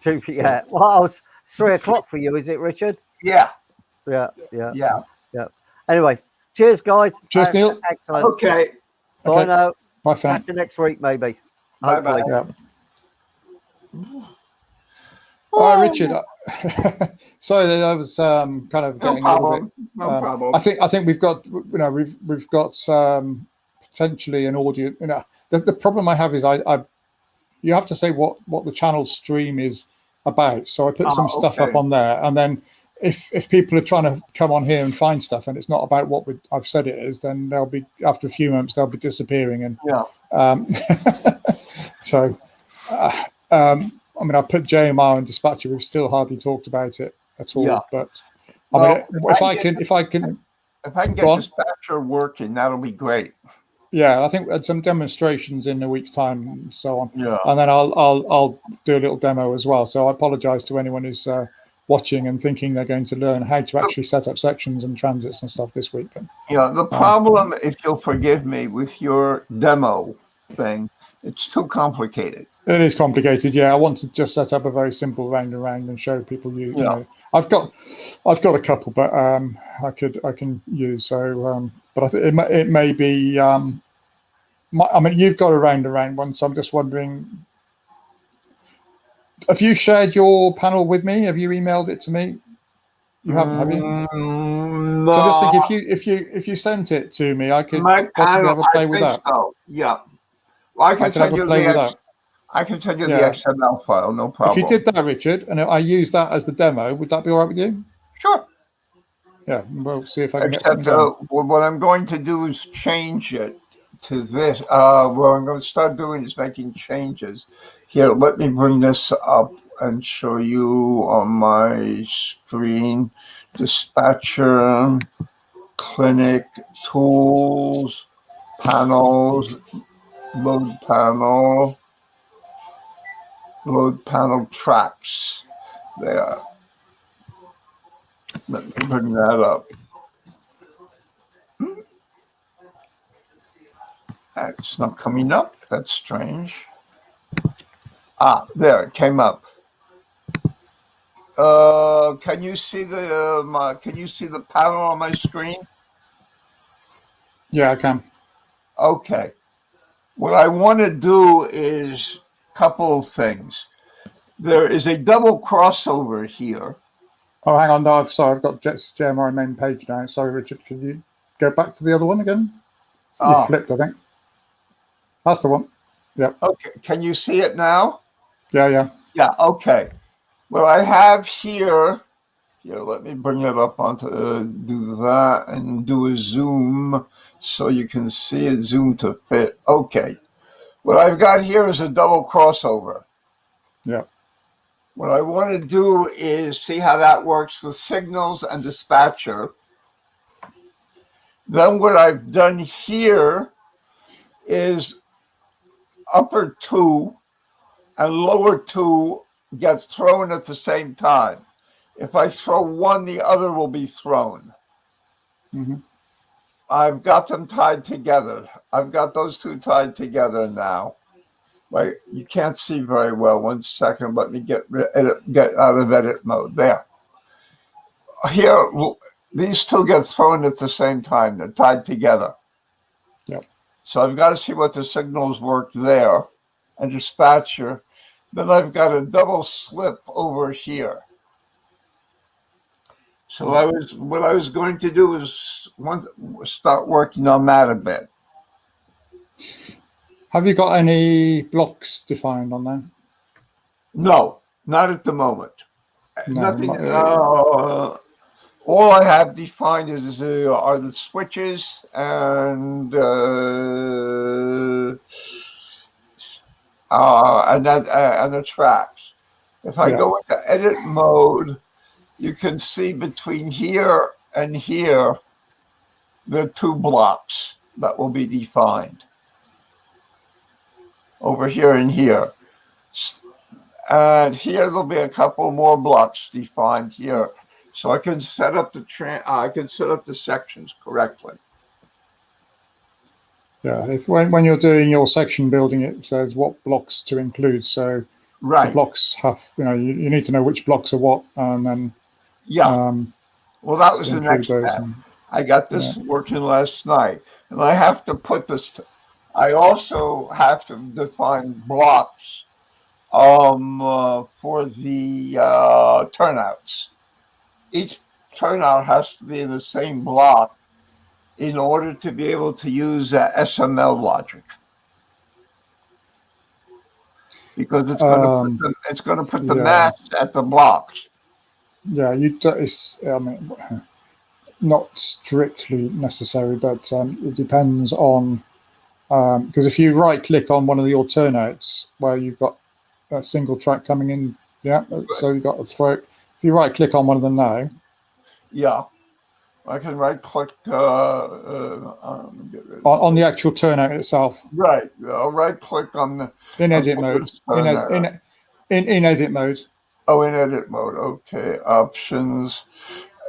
2 p.m. Yeah. Well, it's 3 o'clock for you, is it, Richard? Yeah. Yeah. Anyway, cheers, guys. Cheers, Neil. Excellent. Okay. Bye now. Bye for now. Catch you next week, maybe. Bye-bye. Yeah. All right, Richard. Sorry that I was kind of getting a little bit. No problem. I think we've got we've got potentially an audio. The problem I have is you have to say what the channel stream is about. So I put some stuff up on there, and then if people are trying to come on here and find stuff and it's not about what I've said it is, then they'll be, after a few moments they'll be disappearing. And so I mean, I put JMR and Dispatcher. We've still hardly talked about it at all. Yeah. But I mean, if I can get Dispatcher working, that'll be great. Yeah, I think some demonstrations in a week's time and so on. Yeah. And then I'll do a little demo as well. So I apologize to anyone who's watching and thinking they're going to learn how to actually set up sections and transits and stuff this week. Yeah, the problem, if you'll forgive me, with your demo thing, it's too complicated. It is complicated, yeah. I want to just set up a very simple round and round and show people you know. I've got a couple, but I can use. So, but I think it may be. I mean, you've got a round and round one, so I'm just wondering. Have you shared your panel with me? Have you emailed it to me? You haven't, have you? No. So I just think if you sent it to me, I could possibly have a play with that. So. Yeah. Well, I can send you the XML file, no problem. If you did that, Richard, and I use that as the demo, would that be all right with you? Sure. Yeah, we'll see if I can get something done. What I'm going to do is change it to this. What I'm going to start doing is making changes. Here, let me bring this up and show you on my screen dispatcher, clinic, tools, panels, load panel tracks there. Let me bring that up. That's not coming up. That's strange. There it came up. Can you see the panel on my screen? Yeah, I can. Okay. What I want to do is a couple of things. There is a double crossover here. Oh, hang on. No, I've got JMRI main page now. Sorry, Richard. Could you go back to the other one again? You flipped, I think. That's the one. Yep. Okay. Can you see it now? Yeah. Yeah. Okay. What I have here, let me bring it up onto do that and do a zoom so you can see it zoom to fit. Okay. What I've got here is a double crossover. Yeah. What I want to do is see how that works with signals and dispatcher. Then what I've done here is upper two and lower two get thrown at the same time. If I throw one, the other will be thrown. Mm-hmm. I've got them tied together. I've got those two tied together now. You can't see very well. 1 second. Let me get out of edit mode. There. Here, these two get thrown at the same time. They're tied together. Yep. So I've got to see what the signals work there and dispatcher. Then I've got a double slip over here. So what I was going to do is start working on that a bit. Have you got any blocks defined on there? No, not at the moment. No, Nothing. All I have defined are the switches and the tracks. If I go into edit mode, you can see between here and here, there are 2 blocks that will be defined. Over here and here. And here there'll be a couple more blocks defined here. So I can set up the sections correctly. Yeah, when you're doing your section building, it says what blocks to include. So right. The blocks have, you need to know which blocks are what, and then well, that was the next step. I got this working last night, and I have to put this. I also have to define blocks for the turnouts. Each turnout has to be in the same block in order to be able to use SML logic, because it's going to put the masts at the blocks. Yeah, it's not strictly necessary, but it depends on because if you right click on one of your turnouts where you've got a single track coming in, so you've got a throat. If you right click on one of them now, I can right click on the actual turnout itself. Right, I'll right click on the in edit mode. In edit mode. Oh, in edit mode. Okay, options,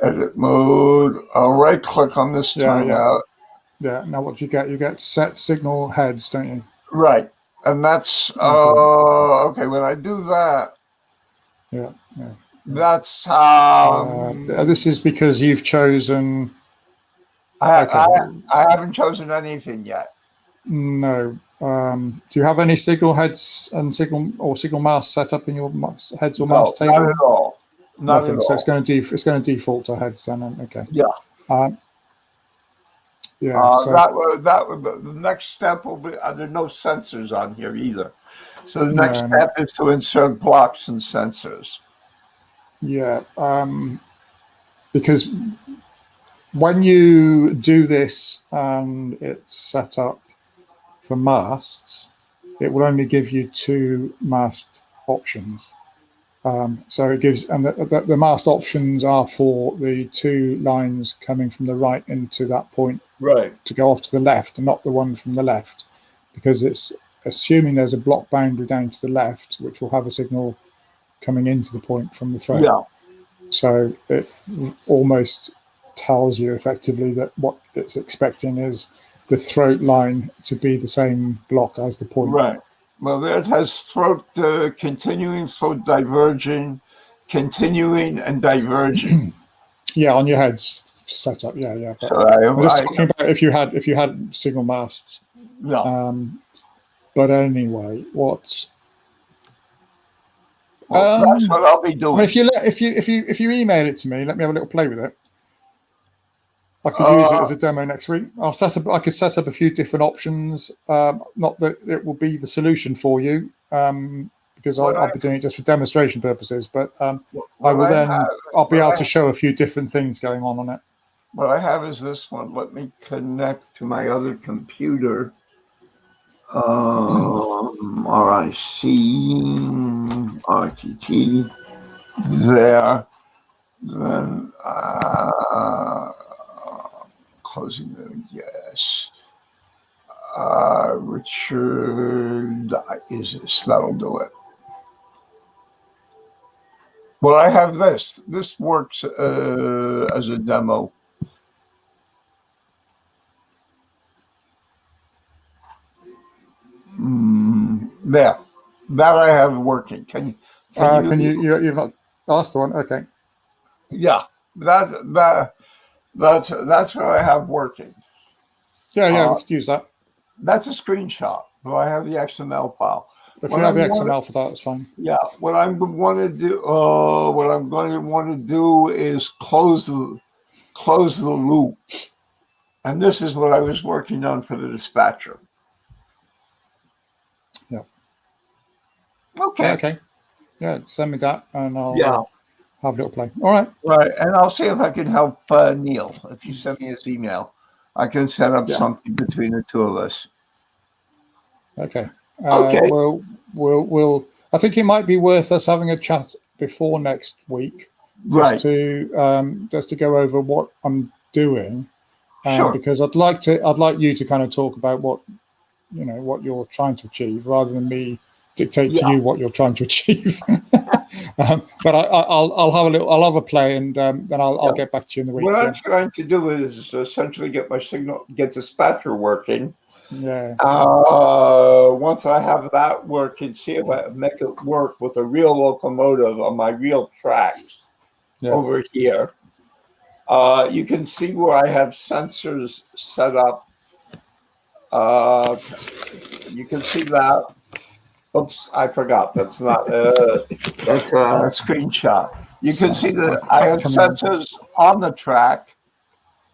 edit mode. I'll right click on this turnout. Yeah. Now what you get? You get set signal heads, don't you? Right, and that's okay. When I do that, that's this is because you've chosen. I haven't chosen anything yet. No. Do you have any signal heads and signal masts set up in your heads or mast table? Not at all. Nothing. So it's going to default to heads then. Okay. Yeah. So that would the next step will be. There are no sensors on here either. So the next step is to insert blocks and sensors. Yeah. Because when you do this and it's set up for masts, it will only give you 2 mast options. So it gives, and the mast options are for the 2 lines coming from the right into that point Right. to go off to the left, and not the one from the left, because it's assuming there's a block boundary down to the left, which will have a signal coming into the point from the throat. Yeah. So it almost tells you effectively that what it's expecting is the throat line to be the same block as the point. Right. Well, it has throat continuing, throat diverging, continuing, and diverging. Yeah, on your head's set up. Yeah. But So I'm just talking about if you had signal masts. no. But anyway, what? That's what I'll be doing. I mean, if you email it to me, let me have a little play with it. I could use it as a demo next week. I could set up a few different options. Not that it will be the solution for you, because I'll be doing it just for demonstration purposes. But I'll be able to show a few different things going on it. What I have is this one. Let me connect to my other computer. RIC, RTT, there. Then closing them, yes. Richard, is this? That'll do it. Well, I have this. This works as a demo. There. That I have working. Can you've not asked the one? Okay. Yeah. That's what I have working. Yeah, we could use that. That's a screenshot, but I have the XML file. If you have the XML for that, it's fine. Yeah, what I'm going to want to do is close the loop, and this is what I was working on for the dispatcher. Yeah. Okay. Okay. Yeah, send me that, and I'll have a little play. All right. Right, and I'll see if I can help Neil. If you send me his email, I can set up something between the two of us. Okay. Okay. We'll. I think it might be worth us having a chat before next week, right? To go over what I'm doing, sure. Because I'd like you to kind of talk about what you're trying to achieve, rather than me dictate to you what you're trying to achieve. But I'll have a play, and then I'll get back to you in the week. What I'm trying to do is essentially get my dispatcher working. Yeah. Once I have that working, see if I make it work with a real locomotive on my real tracks over here. You can see where I have sensors set up. You can see that. Oops, I forgot. That's not that's a screenshot. You can see that I have sensors on the track,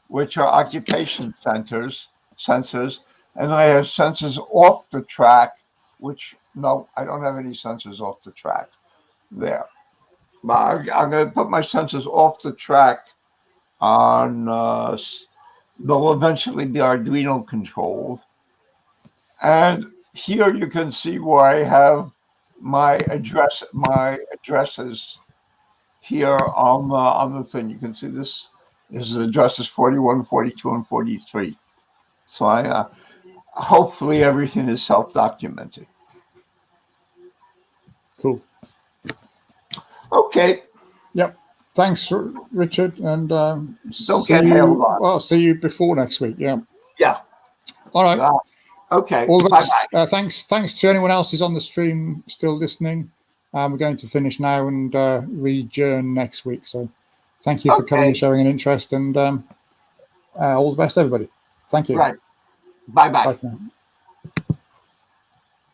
which are occupation sensors, and I have sensors off the track, which no, I don't have any sensors off the track there. But I'm going to put my sensors off the track on. They'll eventually be Arduino controlled, and here you can see where I have my addresses here on the thing. You can see this is addresses 41, 42, and 43. So I hopefully everything is self-documented. Cool. Okay. Yep. Thanks, Richard, and see you before next week. Yeah. Yeah. All right. Okay. All the best. Thanks to anyone else who's on the stream still listening. We're going to finish now and rejourn next week. So thank you for coming and showing an interest, and all the best, everybody. Thank you. Right. Bye-bye. Bye for now.